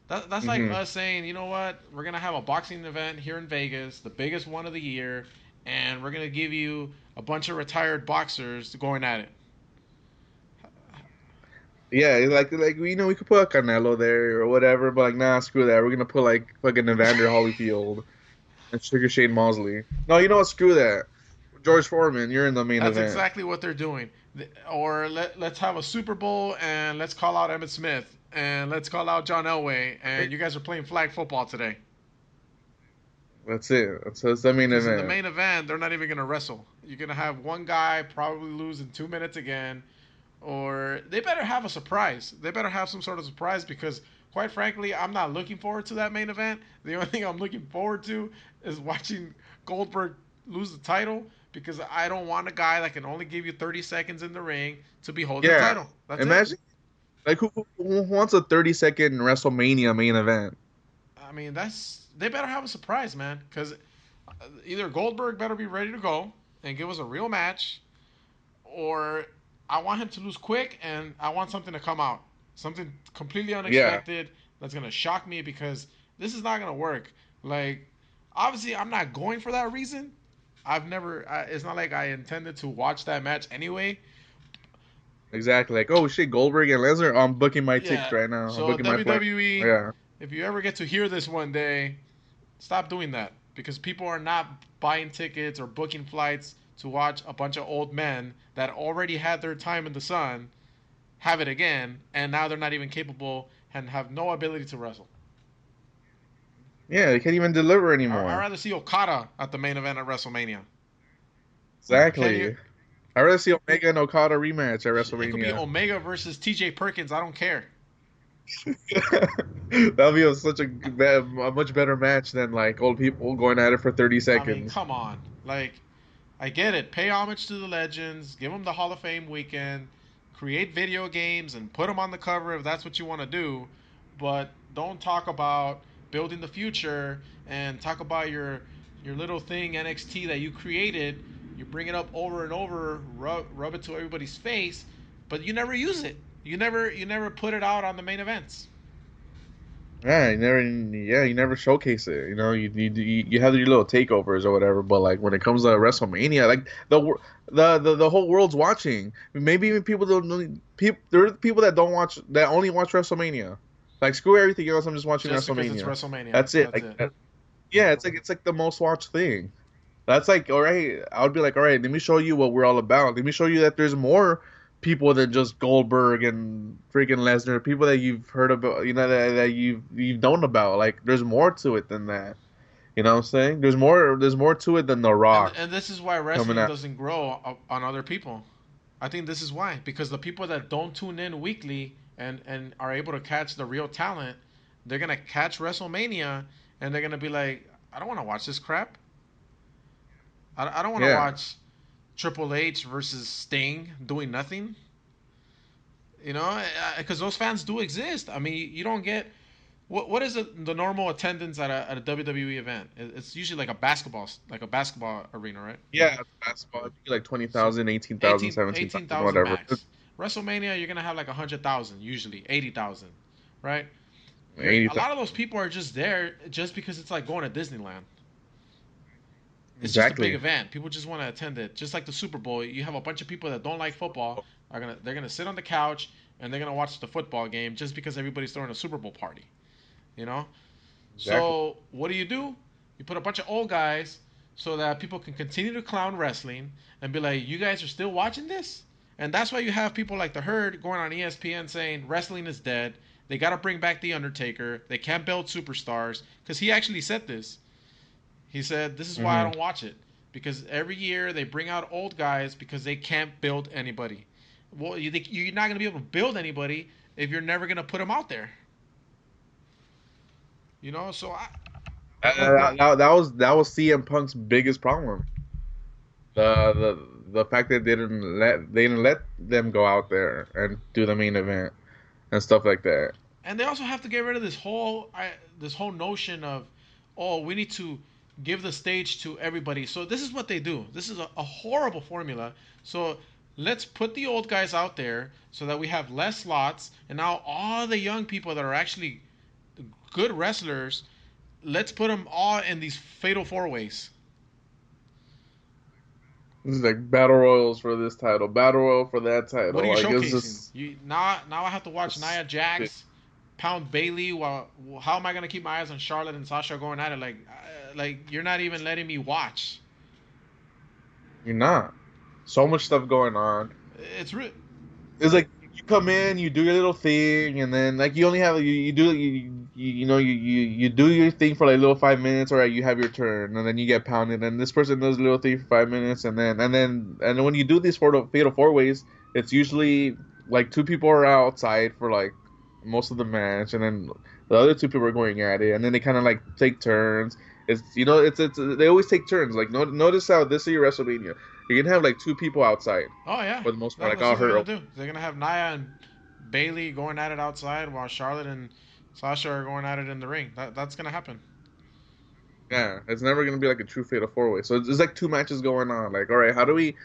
that's like Hmm. us saying, you know what, we're gonna have a boxing event here in Vegas, the biggest one of the year, and we're gonna give you a bunch of retired boxers going at it. Yeah, like we could put a Canelo there or whatever, but like nah, screw that. We're gonna put like fucking Evander Holyfield and Sugar Shane Mosley. No, you know what? Screw that. George Foreman, you're in the main That's event. exactly what they're doing. Or let's have a Super Bowl and let's call out Emmett Smith and let's call out John Elway and you guys are playing flag football today. That's it. That's the main Because in the event. main event, they're not even going to wrestle. You're going to have one guy probably lose in 2 minutes again. Or they better have a surprise. They better have some sort of surprise because, quite frankly, I'm not looking forward to that main event. The only thing I'm looking forward to is watching Goldberg lose the title because I don't want a guy that can only give you 30 seconds in the ring to be holding the Yeah. title. That's it. Imagine like who wants a 30-second WrestleMania main event? I mean, they better have a surprise, man. Because either Goldberg better be ready to go and give us a real match, or I want him to lose quick and I want something to come out. Something completely Yeah. unexpected that's going to shock me because this is not going to work. Like, obviously, I'm not going for that reason. I've never, it's not like I intended to watch that match anyway. Exactly. Like, oh shit, Goldberg and Lesnar. I'm booking my tickets Yeah. right now. I'm So, booking my flight. WWE, Yeah. if you ever get to hear this one day, stop doing that because people are not buying tickets or booking flights to watch a bunch of old men that already had their time in the sun have it again, and now they're not even capable and have no ability to wrestle. Yeah, they can't even deliver I'd anymore. rather see Okada at the main event at WrestleMania. Kenny, Exactly. I'd rather see Omega and Okada rematch at it could be WrestleMania. Omega versus T.J. Perkins. I don't care. That'll be such a much better match than like old people going at it for 30 I mean, seconds. come on. Like, I get it. Pay homage to the legends. Give them the Hall of Fame weekend. Create video games and put them on the cover if that's what you want to do. But don't talk about building the future and talk about your little thing NXT that you created. You bring it up over and over, rub it to everybody's face, but you never use it. You never put it out on the main events. You never showcase it. You know, you have your little takeovers or whatever, but like when it comes to WrestleMania, like the whole world's watching. Maybe even people don't know, people there are people that don't watch that only watch WrestleMania. Like screw everything else, I'm just watching Just because it's WrestleMania. WrestleMania. That's it. That's it. Yeah, it's like the most watched thing. That's like, all right, I would be like, all right, let me show you what we're all about. Let me show you that there's more people than just Goldberg and freaking Lesnar, people that you've heard about, that you've known about. Like, there's more to it than that. You know what I'm saying? There's more to it than The And Rock and this is why coming wrestling out. doesn't grow on other people. I think this is why because the people that don't tune in weekly and are able to catch the real talent, they're gonna catch WrestleMania and they're gonna be like, I don't want to watch this crap. I don't want to Yeah. watch Triple H versus Sting doing nothing. You know, because those fans do exist. I mean, you don't get what is the normal attendance at a WWE event? It's usually like a basketball arena, right? Yeah, basketball, it'd be like So 20,000, 18,000, 18 17,000, 18,000 whatever. max. WrestleMania, you're gonna have like 100,000 usually, 80,000, right? A 80,000. lot of those people are just there just because it's like going to Disneyland. It's just a big Exactly. event. People just want to attend it. Just like the Super Bowl, you have a bunch of people that don't like football they're gonna sit on the couch and they're gonna watch the football game just because everybody's throwing a Super Bowl party. You know. Exactly. So what do? You put a bunch of old guys so that people can continue to clown wrestling and be like, you guys are still watching this? And that's why you have people like The Herd going on ESPN saying wrestling is dead. They got to bring back The Undertaker. They can't build superstars. Because he actually said this. He said, this is why I Hmm. don't watch it. Because every year they bring out old guys because they can't build anybody. Well, you're not going to be able to build anybody if you're never going to put them out there. You know, so That was CM Punk's biggest problem. The fact that they didn't let them go out there and do the main event and stuff like that. And they also have to get rid of this whole notion of, oh, we need to give the stage to everybody. So this is what they do. This is a horrible formula. So let's put the old guys out there so that we have less slots, and now all the young people that are actually good wrestlers, let's put them all in these fatal four ways. This is like battle royals for this title, battle royal for that What are title. you Like it's showcasing? just You now I have to watch it's Nia Jax pound Bailey. While how am I gonna keep my eyes on Charlotte and Sasha going at it? Like you're not even letting me watch. you're not. So much stuff going on. It's real. It's like you come in, you do your little thing, and then like you only have you do you do your thing for like a little 5 minutes, or you have your turn, and then you get pounded, and this person does a little thing for 5 minutes, and then when you do these fatal four ways, it's usually like two people are outside for like most of the match, and then the other two people are going at it, and then they kind of like take turns. It's they always take turns. Like notice how this year WrestleMania, you're gonna have like two people outside Oh yeah, for the most part. Like that's I'll what they're hurt. gonna do. They're gonna have Nia and Bailey going at it outside, while Charlotte and Sasha are going at it in the ring. That's gonna happen. Yeah, it's never gonna be like a true fatal four way. So it's like two matches going on. Like, all right, how do we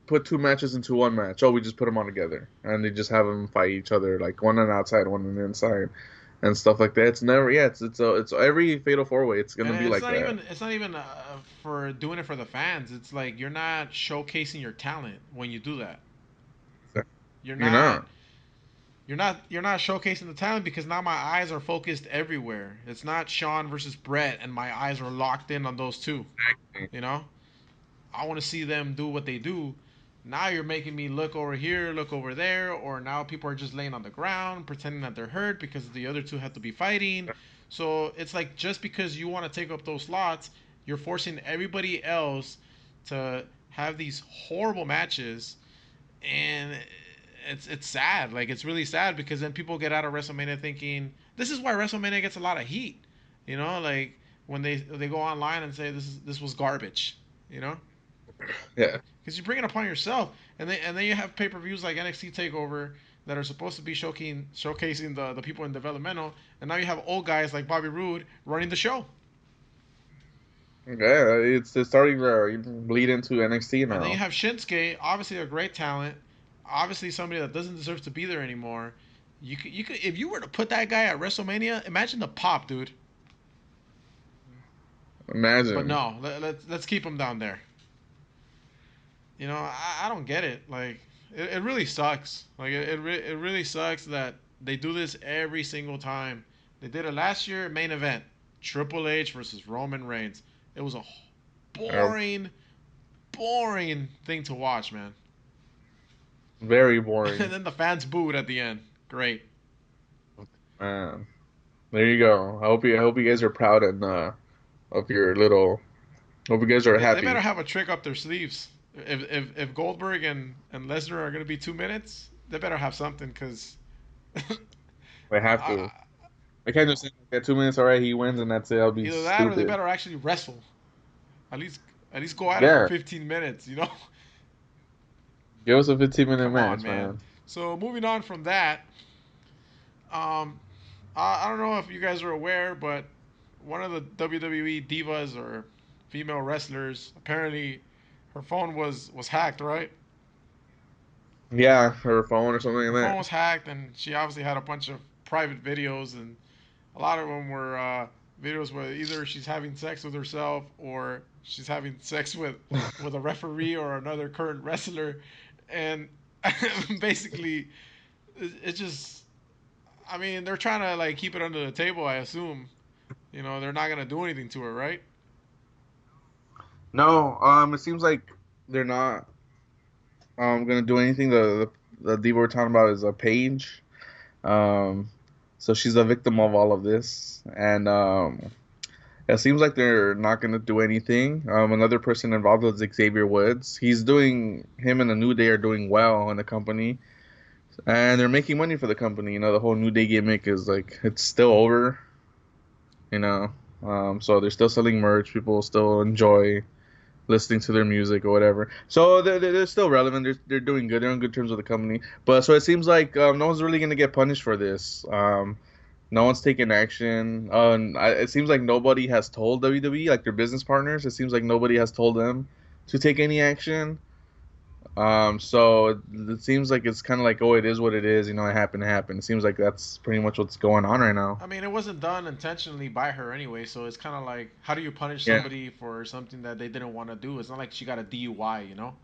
put two matches into one match? Oh, we just put them on together, and they just have them fight each other, like one on the outside, one on the inside, and stuff like that. It's never, yeah, it's every fatal four way. It's And gonna be like that. it's not even for doing it for the fans. It's like you're not showcasing your talent when you do that. You're You're not not. you're not showcasing the talent because now my eyes are focused everywhere. It's not Sean versus Brett and my eyes are locked in on those two. You know? I want to see them do what they do. Now you're making me look over here, look over there, or now people are just laying on the ground pretending that they're hurt because the other two have to be fighting. So it's like just because you want to take up those slots, you're forcing everybody else to have these horrible matches, and it's sad. Like it's really sad because then people get out of WrestleMania thinking this is why WrestleMania gets a lot of heat. You know, like when they go online and say this was garbage. You know, Yeah, because you bring it upon yourself, and then you have pay per views like NXT Takeover that are supposed to be showcasing the people in developmental, and now you have old guys like Bobby Roode running the show, yeah. It's starting to bleed into NXT and then you now. have Shinsuke, obviously a great talent, obviously somebody that doesn't deserve to be there anymore. You could if you were to put that guy at WrestleMania, imagine the pop, dude. But Imagine. no, let's keep him down there. You know, I don't get it. Like, it really sucks. Like, it really sucks that they do this every single time. They did it last year, main event, Triple H versus Roman Reigns. It was a Uh, boring, boring thing to watch, man. Very And boring. then the fans booed at the end. Great. Man, there you go. I hope you guys are proud and of your little. Hope you guys are They better happy. have a trick up their sleeves. If Goldberg and Lesnar are gonna be 2 minutes, they better have something because I have to. uh, I can't just say okay, 2 minutes. All right, he wins and that's it. I'll be either that or they stupid. better actually wrestle. At least at least go at it for Yeah, 15 minutes. You know, give us a 15-minute come on, match, man. man. So moving on from that, um, I don't know if you guys are aware, but one of the WWE divas or female wrestlers apparently her phone was hacked, right? Yeah, her phone or something Her like phone that. was hacked, and she obviously had a bunch of private videos, and a lot of them were videos where either she's having sex with herself or she's having sex with a referee or another current wrestler, and basically, it's just. I mean, they're trying to like keep it under the table. I assume, you know, they're not gonna do anything to her, right? No, it seems like they're not gonna do anything. The diva we're talking about is a Paige. Um, so she's a victim of all of this, and it seems like they're not gonna do anything. Another person involved is Xavier Woods. Him and the New Day are doing well in the company, and they're making money for the company. You know, the whole New Day gimmick is like it's still over. You know, so they're still selling merch. People still enjoy listening to their music or whatever. So they're still relevant. They're doing good. They're on good terms with the company. But so it seems like no one's really gonna get punished for this. No one's taking action. It seems like nobody has told WWE, like their business partners. It seems like nobody has told them to take any action. So it seems like it's kind of like, oh, it is what it is. You know, it happened to happen. It seems like that's pretty much what's going on right now. I mean, it wasn't done intentionally by her anyway, so it's kind of like, how do you punish Yeah. somebody for something that they didn't want to do? It's not like she got a DUI, you know?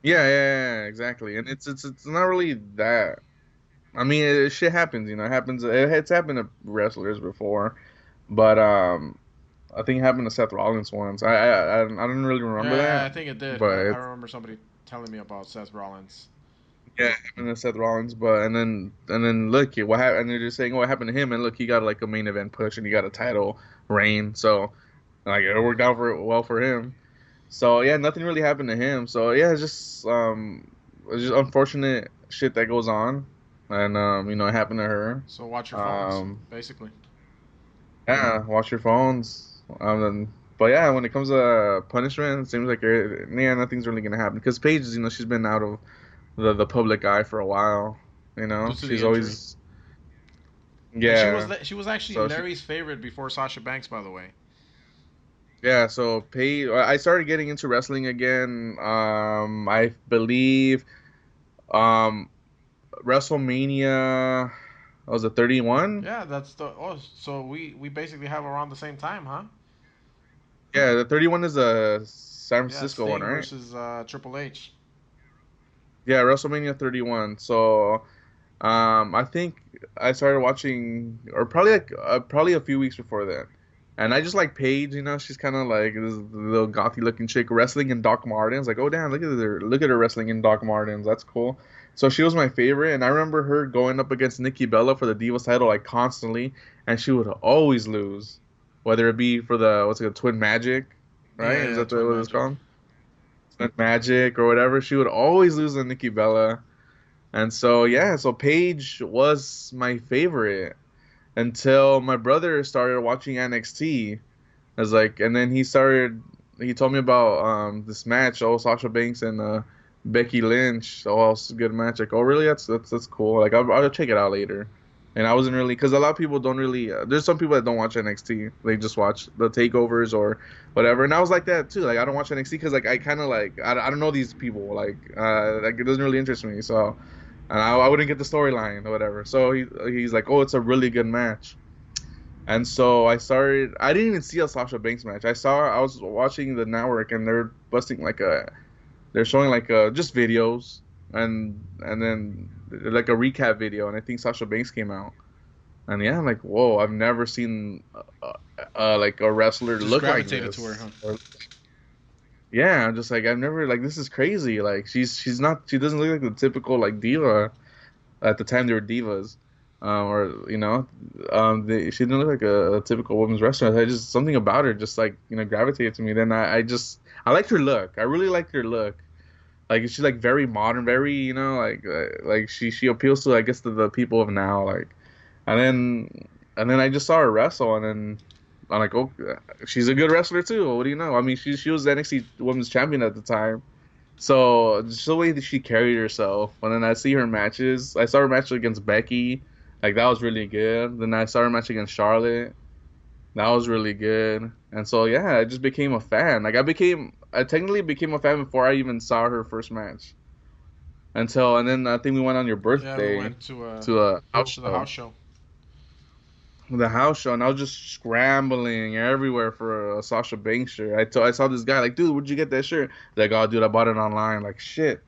Yeah, exactly. And it's not really that. I mean, shit happens. You know, it happens. It's happened to wrestlers before, but I think it happened to Seth Rollins once. I don't really remember Yeah, that, I think it did. but I it's, remember somebody telling me about Seth Rollins. yeah, it happened to Seth Rollins. But and then look, what happened? And they're just saying, oh, what happened to him? And look, he got like a main event push and he got a title reign. So like it worked out well for him. So yeah, nothing really happened to him. So yeah, it's just unfortunate shit that goes on, and it happened to her. So watch your phones, Um, basically. yeah, watch your phones. But yeah, when it comes to punishment, it seems like yeah, nothing's really gonna happen because Paige, she's been out of the public eye for a while. Due to the She's injury. always And yeah. she was actually So she Larry's favorite before Sasha Banks, by the way. yeah. So Paige, I started getting into wrestling again. I believe um WrestleMania was it 31? Yeah, that's the. Oh, so we basically have around the same time, huh? Yeah, the 31 is the San Yeah, Francisco one, Sting right? versus Triple H. Yeah, WrestleMania 31. So, I think I started watching, or probably a few weeks before that, and I just like Paige. She's kind of like this little gothy looking chick wrestling in Doc Martens. Like, oh damn, look at her wrestling in Doc Martens. That's cool. So she was my favorite, and I remember her going up against Nikki Bella for the Divas title like constantly, and she would always lose, whether it be for the what's it, Twin Magic, right? Yeah, Is yeah, that Twin what it's Magic. called? Twin Magic or whatever. She would always lose to Nikki Bella. And so yeah, so Paige was my favorite until my brother started watching NXT. I was like, and then he told me about this match, oh Sasha Banks and Becky Lynch. Oh, it's a good match. Like, oh really? That's cool. Like I'll check it out later. And I wasn't really because a lot of people don't really. There's some people that don't watch NXT. They just watch the takeovers or whatever. And I was like that too. Like I don't watch NXT because like I kind of like I don't know these people. Like it doesn't really interest me. So and I wouldn't get the storyline or whatever. So he's like, oh, it's a really good match. And so I started. I didn't even see a Sasha Banks match. I was watching the network and they're showing just videos and then like a recap video. And I think Sasha Banks came out. And yeah, I'm like, whoa, I've never seen like a wrestler Just look like gravitated to her, this. huh? Yeah, I'm just like I've never like this is crazy. Like she doesn't look like the typical like diva at the time they were divas, or she didn't look like a typical women's wrestler. I just something about her just like gravitated to me. Then I liked her look. I really liked her look. Like she's like very modern, very like she appeals to I guess the people of now. Like and then I just saw her wrestle and then. I'm like, oh, she's a good wrestler too. What do you know? I mean, she was the NXT Women's Champion at the time. So just the way that she carried herself, and then I see her matches. I saw her match against Becky, like that was really good. Then I saw her match against Charlotte, that was really good. And so yeah, I just became a fan. I technically became a fan before I even saw her first match. And then I think we went on your Yeah, we birthday went to to a house the house show, show. the house show, and I was just scrambling everywhere for a Sasha Banks shirt. I saw this guy like, dude, where'd you get that shirt? Like, oh, dude, I bought it online. Like, shit.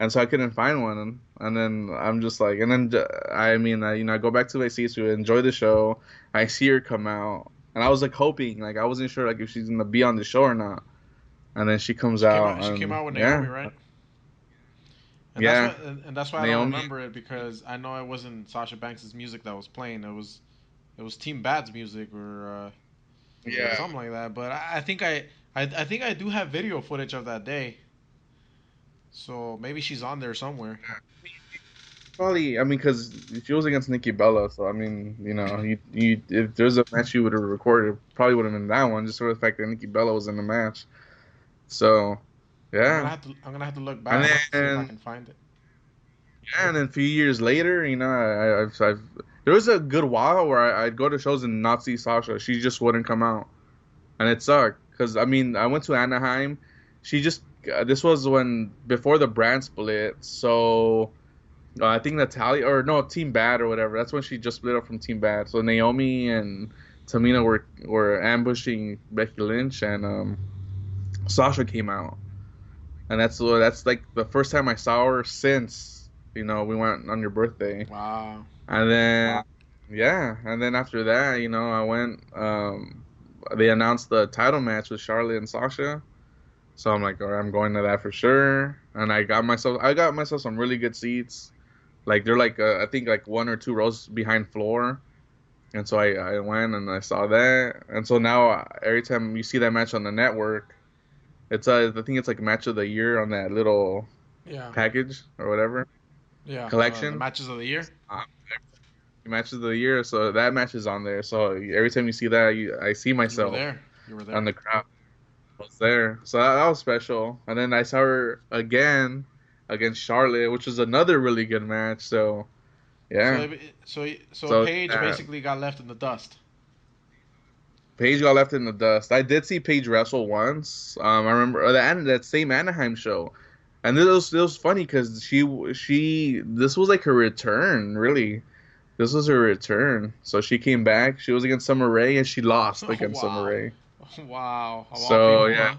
And so I couldn't find one, and then I'm just like, and then I mean, I go back to my seats to enjoy the show. I see her come out, and I was like hoping, like I wasn't sure like if she's gonna be on the show or not. And then she comes out, She came and out with Naomi, yeah, right? yeah, And that's why I don't Naomi, remember it because I know it wasn't Sasha Banks' music that was playing. It was Team Bad's music or yeah. something like that. But I think I do have video footage of that day. So maybe she's on there somewhere. Probably, I mean, because she was against Nikki Bella, so I mean, if there's a match you would have recorded, it probably would have been that one, just for the fact that Nikki Bella was in the match. So, I'm gonna yeah. have to I'm gonna have to look And back see if I then can find it. yeah, and then a few years later, I've there was a good while where I'd go to shows and not see Sasha. She just wouldn't come out, and it sucked because I mean I went to Anaheim. She just this was when before the brand split, so I think Natalia or no Team Bad or whatever. That's when she just split up from Team Bad. So Naomi and Tamina were ambushing Becky Lynch, and Sasha came out, and that's like the first time I saw her since we went on your birthday. Wow. And then, yeah, and then after that, I went. They announced the title match with Charlotte and Sasha, so I'm like, all right, I'm going to that for sure. And I got myself some really good seats. Like they're like, I think like 1 or 2 rows behind floor. And so I went and I saw that. And so now every time you see that match on the network, I think it's like match of the year on that little Yeah. package or whatever Yeah. The collection. matches of the year. Uh, Matches of the year, so that match is on there. So every time you see that, I see You were myself there. You were on there. the crowd. I was there, so that was special. And then I saw her again against Charlotte, which was another really good match. So yeah, So so Paige basically got left in the dust. Paige got left in the dust. I did see Paige wrestle once. I remember that same Anaheim show, and it was funny because she this was like her return, really. This was her return. So she came back. She was against Summer Rae and she lost Oh against Summer wow. Rae. Wow. Of all So people, yeah, huh?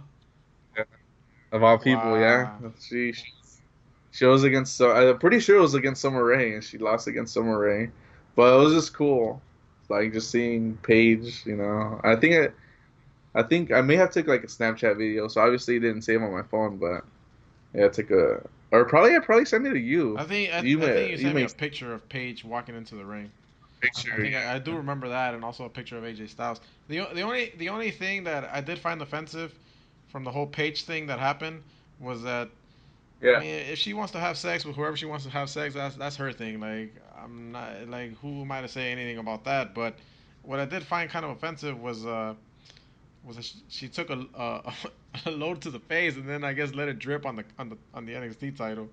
yeah. Of all people, yeah. Wow. She was against. I'm pretty sure it was against Summer Rae and she lost against Summer Rae. But it was just cool, like just seeing Paige. I think I may have took like a Snapchat video. So obviously it didn't save on my phone, but yeah, I took a. Or probably I probably sent it to you. I think you You sent me may a picture of Paige walking into the ring. I picture. think I do remember that, and also a picture of AJ Styles. The only thing that I did find offensive from the whole Paige thing that happened was that, I Yeah. mean, if she wants to have sex with whoever she wants to have sex, that's her thing. Like, I'm not like, who am I to say anything about that? But what I did find kind of offensive was that she took a load to the face and then I guess let it drip on the NXT title.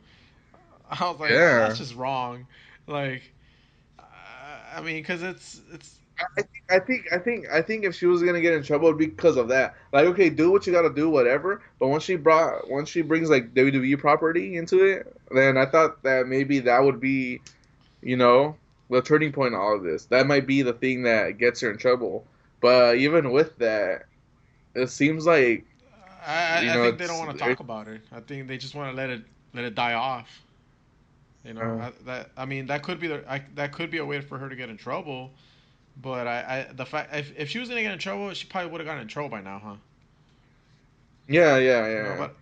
I was like, that's Yeah. just wrong. Like, I mean, because it's I think if she was gonna get in trouble, it'd be because of that. Like, okay, do what you gotta do, whatever. But once she brings like WWE property into it, then I thought that maybe that would be, you know, the turning point in all of this. That might be the thing that gets her in trouble. But even with that, it seems like, I think they don't want to it, talk about it. I think they just want to let it die off. uh, I mean that could be a way for her to get in trouble. But the fact if she was gonna get in trouble, she probably would have gotten in trouble by now, huh? yeah, yeah, You know, yeah. but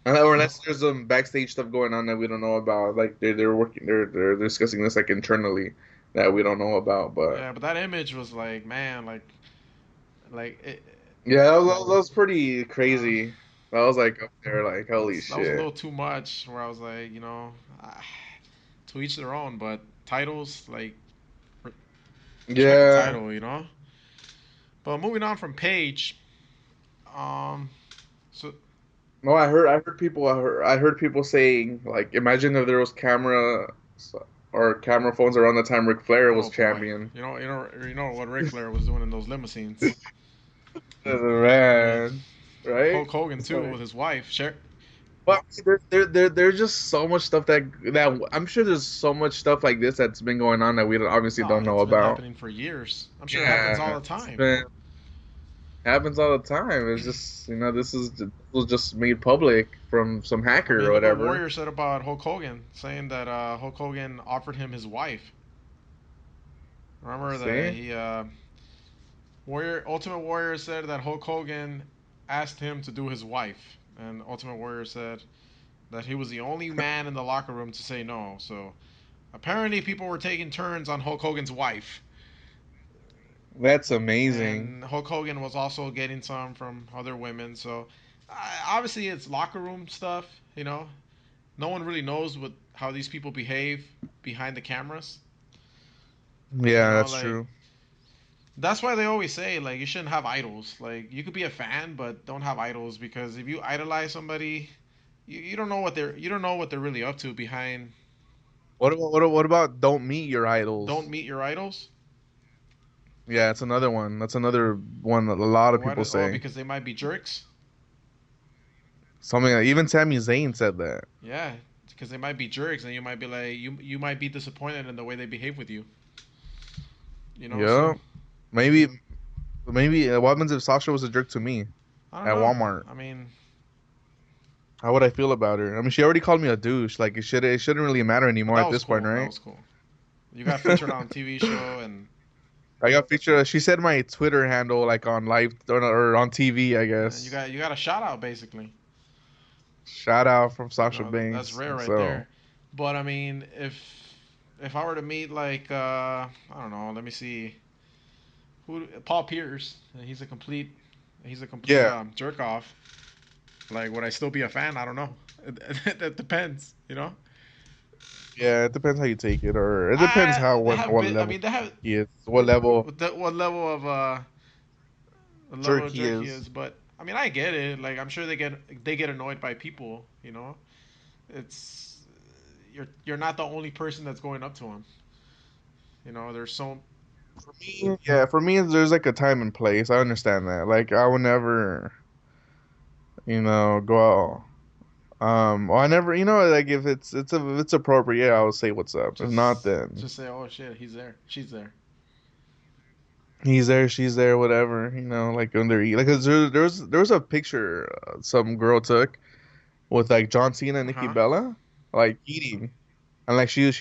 Or unless there's some backstage stuff going on that we don't know about, like they're discussing this like internally that we don't know about. But yeah, but that image was like, man, like it, yeah, that was pretty uh, crazy. That was like up there, like holy that was a shit. little too much. Where I was like, to each their own. But titles, like, respect the Yeah. title, you know. But moving on from Paige, um, so No, I heard people saying like, imagine if there was camera phones around the time Ric Flair was oh boy, champion. you know what Ric Flair was doing in those limousines. I mean, Man, right? Hulk Hogan It's too like, with his wife. but there's just so much stuff that I'm sure there's so much stuff like this that's been going on that we obviously Oh, don't know it's been about. happening for years. I'm sure it happens all Yeah, the it's time. been happens all the time. It's just this was just made public from some I hacker mean, or look what whatever. Warrior said about Hulk Hogan, saying that Hulk Hogan offered him his wife. Remember that See? he Ultimate Warrior said that Hulk Hogan asked him to do his wife, and Ultimate Warrior said that he was the only man in the locker room to say no. So apparently, people were taking turns on Hulk Hogan's wife, That's amazing. and Hulk Hogan was also getting some from other women. So obviously, it's locker room stuff. No one really knows how these people behave behind the cameras. Yeah, that's Like, true. That's why they always say like you shouldn't have idols. Like you could be a fan, but don't have idols because if you idolize somebody, you don't know what they're really up to behind. What about don't meet your Don't idols? meet your idols. Yeah, it's another one. That's another one that a lot of What? people Oh, say. because they might be jerks. Something like even Sami Zayn said that. Yeah, because they might be jerks, and you might be like you might be disappointed in the way they behave with you. You know, so Yeah, maybe what happens if Sasha was a jerk to me I don't at know. Walmart? I mean, How would I feel about her? I mean, she already called me a douche. Like it shouldn't really matter but anymore that at was this point, cool. That right? was cool. You got featured on a TV show, and I got featured. She said my Twitter handle like on live or on TV, I you guess. got a shout out basically. Shout out from You Sasha know, that's Banks. rare right So there. But I mean, if I were to meet like I don't know, let me see, who Paul Pierce, he's a complete yeah, jerk off. Like, would I still be a fan? I don't know. That depends, you know. yeah. It depends how you take it, or it depends how They what have what been. I level mean, they have he is, what level what level jerk of he jerk he is. is. But I mean, I get it. Like, I'm sure they get annoyed by people. You know, it's you're not the only person that's going up to him. You know, there's so For me, yeah, for me, there's like a time and place. I understand that. Like, I would never, go out. Well, I never, like if it's appropriate, yeah, I would say what's up. If not, then just say, oh shit, he's there, she's there. he's there, she's there, whatever. Like when they're eating. Like 'cause there was a picture some girl took with like John Cena and Uh Nikki huh. Bella, like eating, and like she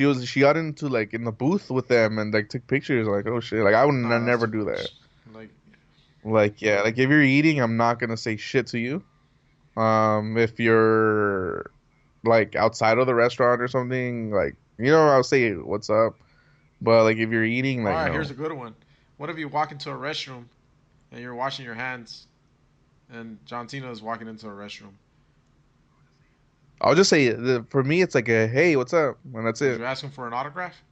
got into like in the booth with them and like took pictures. Like, oh shit, like I would Nah, that's never too do that. much. Like, Like, yeah, like if you're eating, I'm not gonna say shit to you. If you're like outside of the restaurant or something, like I'll say what's up. But like if you're eating, all like right, here's no. a good one. What if you walk into a restroom and you're washing your hands, and John Cena is walking into a restroom? I'll just say for me, it's like a hey, what's up, and that's Would it. you ask him for an autograph?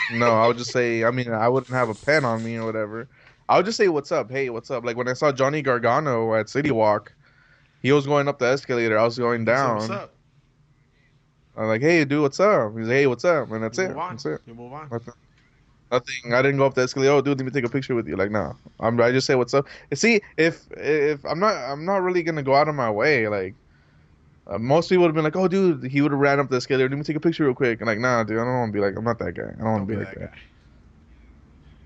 No, I would just say. I mean, I wouldn't have a pen on me or whatever. I would just say what's up, hey, what's up. Like when I saw Johnny Gargano at City Walk, he was going up the escalator, I was going You say what's down. up. I'm like, hey, dude, what's up? He's like, hey, what's up? And that's You it. move on. That's it. You move on. Nothing. Nothing. I didn't go up the escalator. Oh, dude, let me take a picture with you. Like, no. I just say what's up. And see, if I'm not really gonna go out of my way. Like, most people would have been like, oh, dude, he would have ran up the escalator. Let me take a picture real quick. And like, nah, dude, I don't want to be like, I'm not that guy. I don't want Don't to be be like that that. guy.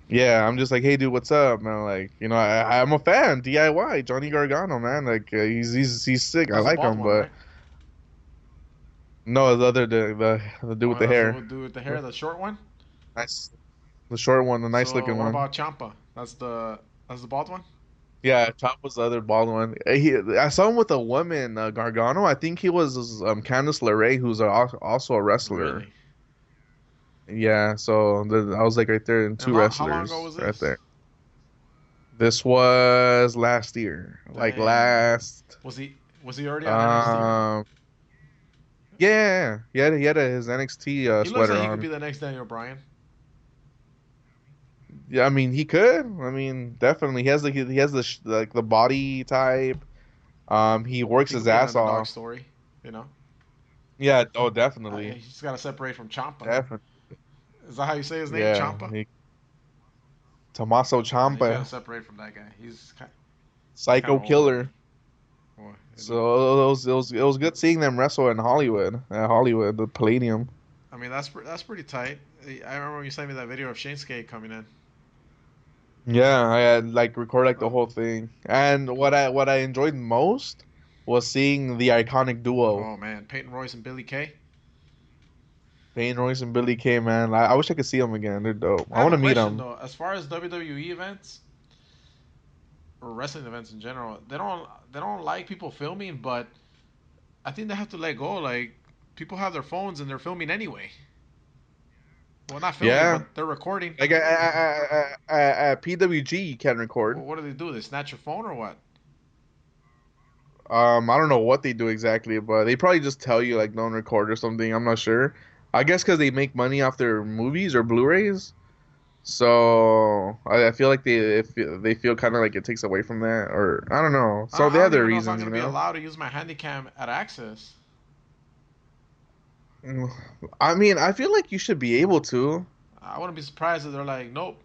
Yeah, I'm just like, hey, dude, what's up, man? Like, I'm a fan. DIY Johnny Gargano, man. Like, he's sick. I That's the like bald him, one, but right? no, the dude with Oh, the that's the hair, dude with the hair, the short one. nice, the short one, the nice So looking what one. about Champa? That's the bald one. Yeah, Chop was the other bald one. I saw him with a woman, Gargano. I think he was Candice LeRae, who's also a wrestler. Really? Yeah, so I was like right there in And two how long ago wrestlers was right this? there. This was last year, like Dang. last. Was he already on NXT? Um, yeah, he had his NXT He looks sweater like he could on. be the next Daniel Bryan. Yeah, I mean he could. I mean definitely he has like the body type. He works He could his be an ass underdog off. story. You know, Yeah, oh definitely, he's got to separate from Champa. definitely. Is that how you say his name, Yeah, Champa? Tommaso He's got to Ciampa, separate from that guy. He's kind Psycho of old Killer. already. Boy, So it was good seeing them wrestle in Hollywood, at Hollywood, the Palladium. I mean, that's pretty tight. I remember when you sent me that video of Shinsuke coming in. Yeah, I had like record like the Uh, whole thing. And what I enjoyed most was seeing the iconic duo, oh man, Peyton Royce and Billy Kay. Peyton Royce and Billy Kay, man. I wish I could see them again. They're dope. I I have want a to meet question them. though. As far as WWE events or wrestling events in general, they don't like people filming, but I think they have to let go. Like people have their phones and they're filming anyway. Well, not filming, Yeah, but they're recording. like at PWG you can record. What do they do? They snatch your phone or what? I don't know what they do exactly, but they probably just tell you like don't record or something. I'm not sure. I guess because they make money off their movies or Blu-rays. So I feel like they feel kind of like it takes away from that, or I don't know. So they I have don't their even know if I'm reasons, gonna you be know. allowed to use my Handycam at Access. Mm, I mean, I feel like you should be able to. I wouldn't be surprised if they're like, nope.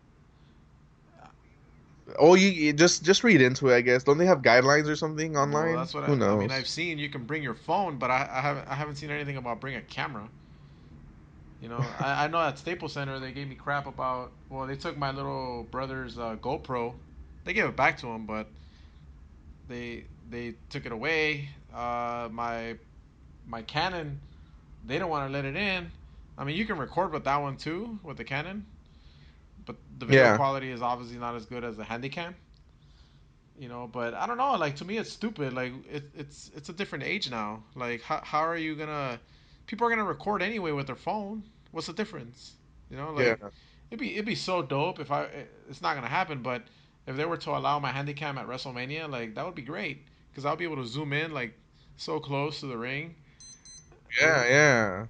Oh, you just read into it, I guess. Don't they have guidelines or something Well, online? that's what Who I mean. I've knows? seen you can bring your phone, but I haven't seen anything about bring a camera. You know, I know at Staples Center they gave me crap about. Well, they took my little brother's GoPro. They gave it back to him, but they took it away. My Canon, they don't want to let it in. I mean, you can record with that one too with the Canon, but the video Yeah, quality is obviously not as good as the Handycam. You know, but I don't know. Like to me, it's stupid. Like it's a different age now. Like how are you gonna? People are gonna record anyway with their phone. What's the difference? You know, yeah, like it'd be so dope if I. It's not gonna happen, but if they were to allow my Handycam at WrestleMania, like that would be great because I'll be able to zoom in like so close to the ring yeah, yeah.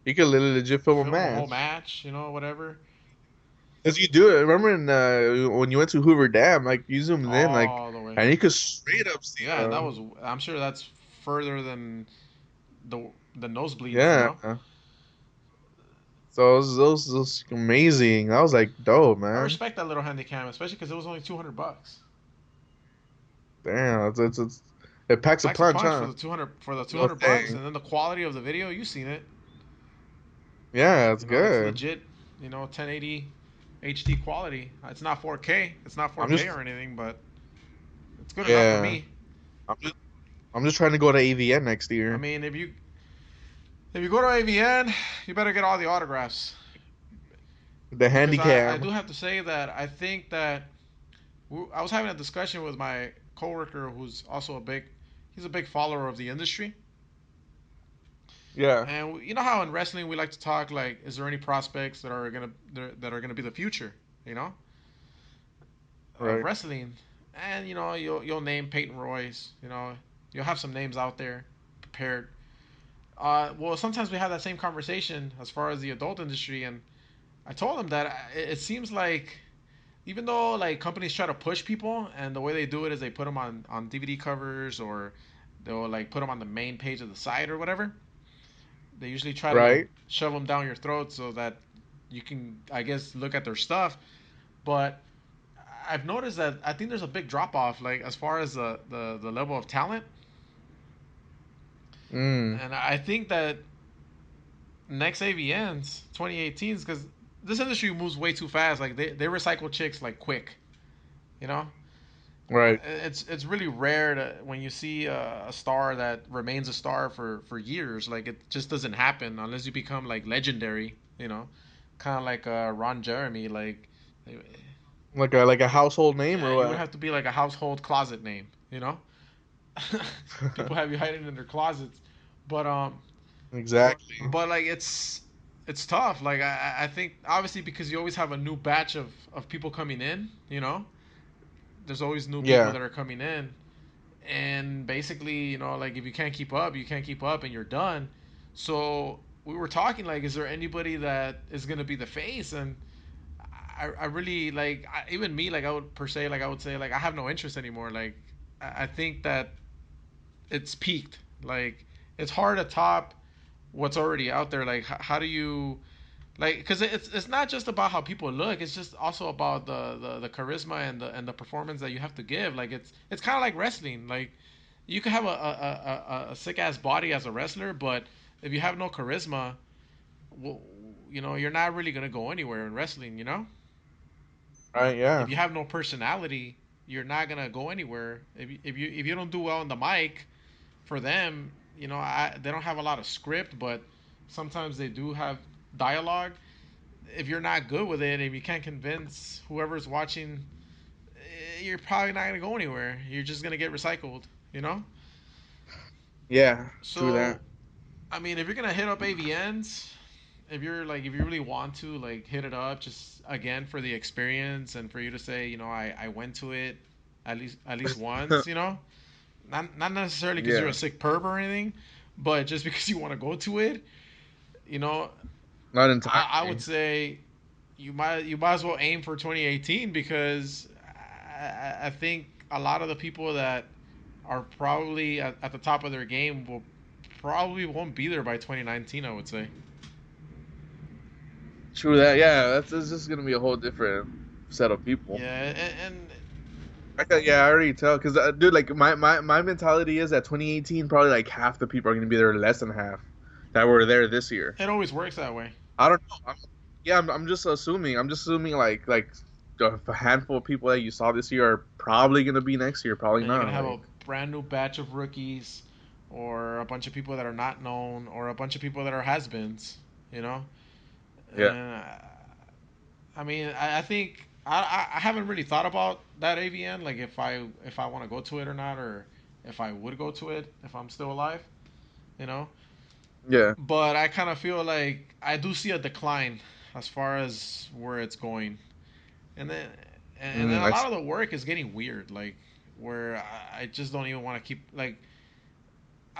You could literally legit film a film a whole match. match, you know, whatever. Cause you do it. Remember when you went to Hoover Dam, like you zoomed in, like, All the way. and you could straight up see Yeah, and that them. was. I'm sure that's further than the nosebleeds. You Yeah. know, So those amazing. I was like, dope, I man. respect that little handy cam, especially because it was only $200. Damn, it packs a Packs a punch, punch huh? for the two Little hundred bucks, thing. and then the quality of the video, you seen it. Yeah, it's You know, it's good. legit. You know, 1080 HD quality. It's not 4K. It's not I'm 4K just or anything, but it's good enough for yeah. me. I'm just I'm just trying to go to AVN next I year. mean, if you go to AVN, you better get all the autographs The because I do Handycam. have to say that I think that I was having a discussion with my coworker who's also he's a big follower of the industry. Yeah. And you know how in wrestling we like to talk like, is there any prospects that are gonna be the future, you know, of Right. wrestling? And you know you'll name Peyton Royce, you know, you'll have some names out there prepared. Well, sometimes we have that same conversation as far as the adult industry, and I told him that it seems like even though like companies try to push people, and the way they do it is they put them on DVD covers or they'll like put them on the main page of the site or whatever. They usually try to Right. shove them down your throat so that you can, I guess, look at their stuff. But I've noticed that I think there's a big drop off, like as far as the level of talent, Mm. and I think that next AVNs 2018s because this industry moves way too fast. Like they recycle chicks like quick, you know. Right. It's really rare to when you see a star that remains a star for years. Like it just doesn't happen unless you become like legendary, you know, kind of like Ron Jeremy. Like Like a household name yeah, or you would what? have to be like a household closet name, you know. People have you hiding in their closets, but Exactly. but like it's tough. Like I think obviously because you always have a new batch of people coming in, you know. There's always new people Yeah. that are coming in, and basically, you know, like if you can't keep up, you can't keep up, and you're done. So we were talking like, is there anybody that is gonna be the face? And I really like even me like I would per se like I would say like I have no interest anymore. Like I think that it's peaked. Like it's hard to top what's already out there. Like how do you like because it's not just about how people look, it's just also about the charisma and the performance that you have to give. Like it's kind of like wrestling. Like you can have a sick ass body as a wrestler, but if you have no charisma, well, you know you're not really gonna go anywhere in wrestling. You know, Right. if Yeah. you have no personality, you're not gonna go anywhere. If you don't do well on the mic, for them, you know, they don't have a lot of script, but sometimes they do have dialogue. If you're not good with it, if you can't convince whoever's watching, you're probably not gonna go anywhere. You're just gonna get recycled, you know. Yeah. True So, that. I mean, if you're gonna hit up AVNs, if you really want to like hit it up, just again for the experience and for you to say, you know, I went to it at least once, you know, not necessarily because you're a Yeah. sick perv or anything, but just because you want to go to it, you know, Not I would entirely. say you might as well aim for 2018 because I think a lot of the people that are probably at the top of their game will probably won't be there by 2019. I would say. True that. Yeah, that's just gonna be a whole different set of people. Yeah, and Yeah, I already tell. Cause, dude, like my mentality is that 2018 probably like half the people are gonna be there, less than half that were there this year. it always works that way. I don't know. Yeah, I'm just assuming. I'm just assuming like a handful of people that you saw this year are probably gonna be next year. Probably Then you're not. gonna have Like, a brand new batch of rookies, or a bunch of people that are not known, or a bunch of people that are has-beens. You know, yeah. and I mean, I think I haven't really thought about that AVN, like if I want to go to it or not, or if I would go to it if I'm still alive. You know, Yeah. but I kind of feel like I do see a decline as far as where it's going, and then Mm, a I lot see. of the work is getting weird, like where I just don't even want to keep like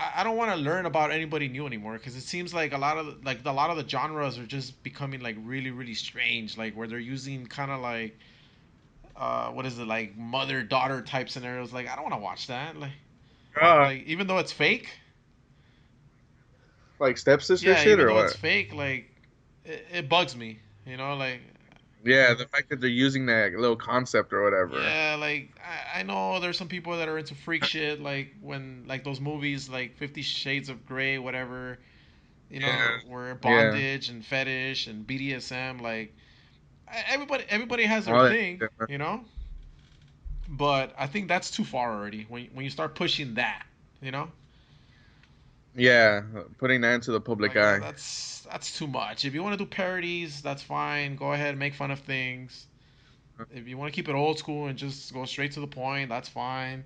I don't want to learn about anybody new anymore because it seems like a lot of the genres are just becoming like really really strange, like where they're using kind of like what is it, like mother daughter type scenarios. Like I don't want to watch that. Uh, Like even though it's fake, like stepsister yeah, shit even or though it's what? fake, like it bugs me. You know, like Yeah, the fact that they're using that little concept or whatever. yeah, like I know there's some people that are into freak shit, like when like those movies like 50 Shades of Grey, whatever, you know, Yeah. where Yeah. bondage and fetish and BDSM, like everybody has their All that thing, shit, man. you know. But I think that's too far already when you start pushing that, you know. Yeah, putting that into the public Like eye. that's too much. If you want to do parodies, that's fine. Go ahead and make fun of things. If you want to keep it old school and just go straight to the point, that's fine.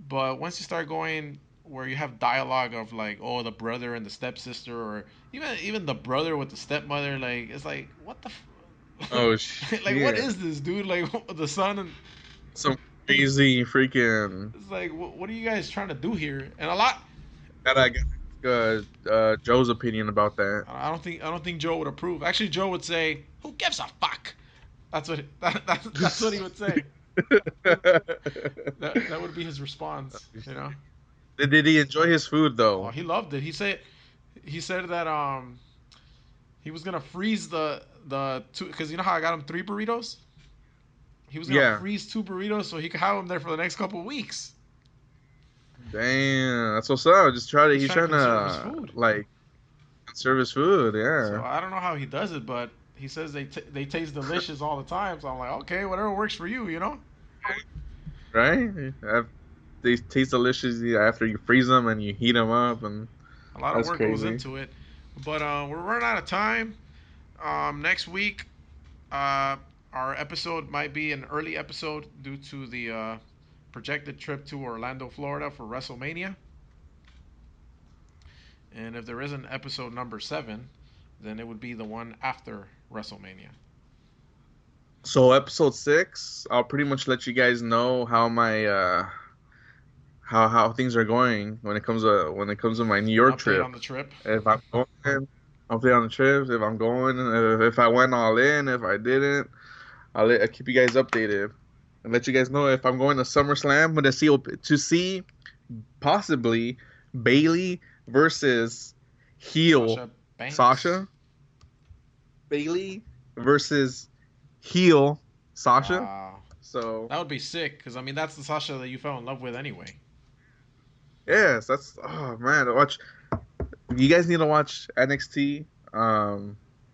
But once you start going where you have dialogue of like, oh, the brother and the stepsister, or even the brother with the stepmother, like it's like, what the, Oh like what shit! is this, dude? Like the son and Some crazy freaking. it's like, what are you guys trying to do here? And a lot, Gotta get Joe's opinion about that. I don't think Joe would approve. Actually, Joe would say, who gives a fuck? That's what he would say. That would be his response, you know. Did he enjoy his food Oh, though? he loved it. He said that he was gonna freeze the two, because you know how I got him 3 burritos. He was gonna Yeah. freeze 2 burritos so he could have them there for the next couple of weeks. Damn, that's what's up. Just try to. He's He's trying to trying conserve his to food. like conserve his food. So Yeah. I don't know how he does it, but he says they taste delicious all the time. So I'm like, okay, whatever works for you, you know. Right. They taste delicious after you freeze them and you heat them up, and A lot of that's work goes crazy. into it, but we're running out of time. Next week, uh, our episode might be an early episode due to the projected trip to Orlando, Florida for WrestleMania. And if there is an episode number 7, then it would be the one after WrestleMania. So episode 6, I'll pretty much let you guys know how my how things are going when it comes to my New An York update trip. on the trip. If I'm going, hopefully on the trips. If I'm going, if I went all in, if I didn't, I'll keep you guys updated and let you guys know if I'm going to SummerSlam to see possibly Bailey versus heel Sasha Banks. Sasha. Bailey versus heel Sasha. Wow. So That would be sick, because, I mean, that's the Sasha that you fell in love with anyway. yes, that's oh man, watch. You guys need to watch NXT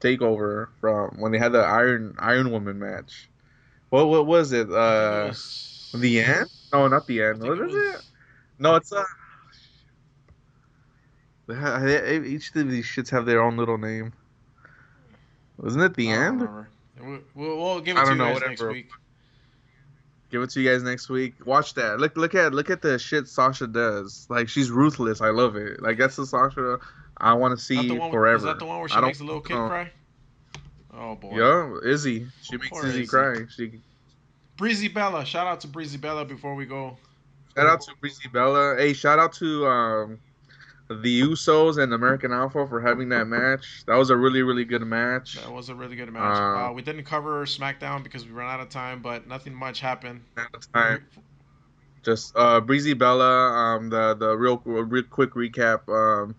Takeover from when they had the Iron Woman match. What was it? I think it The end? was. No, not the I end. think What it is it? was. No, it's each of these shits have their own little name. Wasn't it the I don't end? remember. We'll give it I to don't you know. guys next Whatever. week. Give it to you guys next week. Watch that. Look at the shit Sasha does. Like she's ruthless. I love it. Like that's the Sasha I want to see Is that forever. the one where she I don't makes a little kid know. cry? Oh boy. Yeah, Izzy. She makes Poor Izzy Izzy. cry. She Breezy Bella. Shout out to Breezy Bella before we go. shout out to Breezy Bella. Hey, shout out to the Usos and American Alpha for having that match. That was a really, really good match. That was a really good match. Uh, We didn't cover SmackDown because we ran out of time, but nothing much happened. at the time, just Breezy Bella. The real quick recap.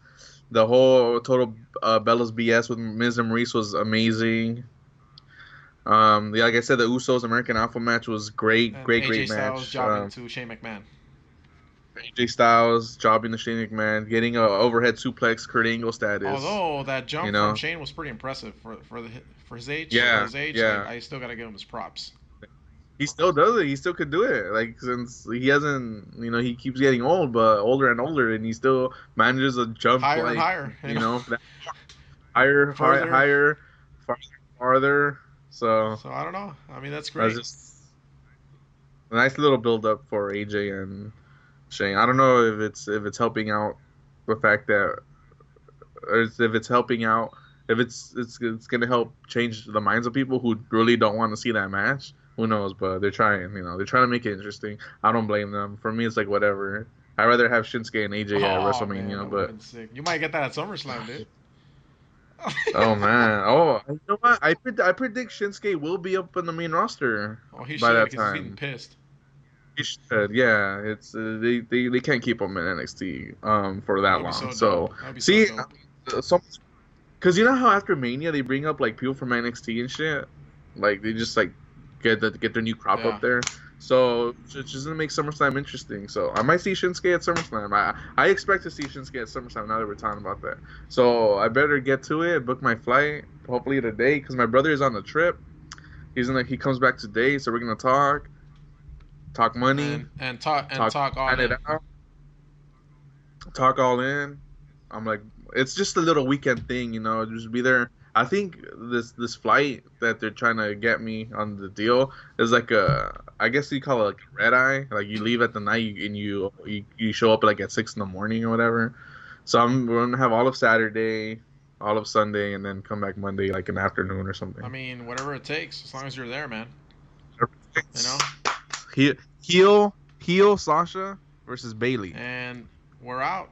The whole total Bella's BS with Miz and Maurice was amazing. Yeah, like I said, the Usos American Alpha match was great, And great, AJ great Styles match. jobbing to Shane McMahon. AJ Styles jobbing the Shane McMahon, getting a overhead suplex, Kurt Angle status. Although that jump You know? from Shane was pretty impressive for his age. Yeah, For his age, yeah. I still gotta give him his props. He still does it. He still could do it. Like since he hasn't, he keeps getting old, but older and older, and he still manages to jump Higher like and higher. higher, Further. higher, farther. So So I don't know. I mean, that's that's great. just a nice little build up for AJ and Shane. I don't know if it's helping out the fact that, or if it's helping out, if it's gonna help change the minds of people who really don't want to see that match. Who knows? But they're trying. They're trying to make it interesting. I don't blame them. For me, it's like whatever. I'd rather have Shinsuke and AJ at WrestleMania, Man, that but would've been sick. You might get that at SummerSlam, dude. oh man, you know what? I predict Shinsuke will be up in the main roster Oh, he by should that because he's getting time. pissed. He should. Yeah, it's they can't keep him in NXT for that That'd be long. so So dope. That'd be see, so dope. some because you know how after Mania they bring up like people from NXT and shit, like they just like get their new crop Yeah. up there. So it's just gonna make SummerSlam interesting. So I might see Shinsuke at SummerSlam. I expect to see Shinsuke at SummerSlam now that we're talking about that. So I better get to it, book my flight, hopefully today, because my brother is on the trip. He comes back today, so we're gonna talk money, And talk all plan it in. out, talk all in. I'm like, it's just a little weekend thing, just be there. I think this flight that they're trying to get me on the deal is like I guess you call it like a red eye. Like you leave at the night and you show up like at 6 in the morning or whatever. So we're gonna have all of Saturday, all of Sunday, and then come back Monday like in the afternoon or something. I mean, whatever it takes, as long as you're there, man. You know. Heel Sasha versus Bailey. And we're out.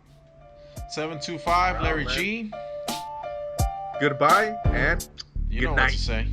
725 Larry man. G. Goodbye and You good know what night. to say.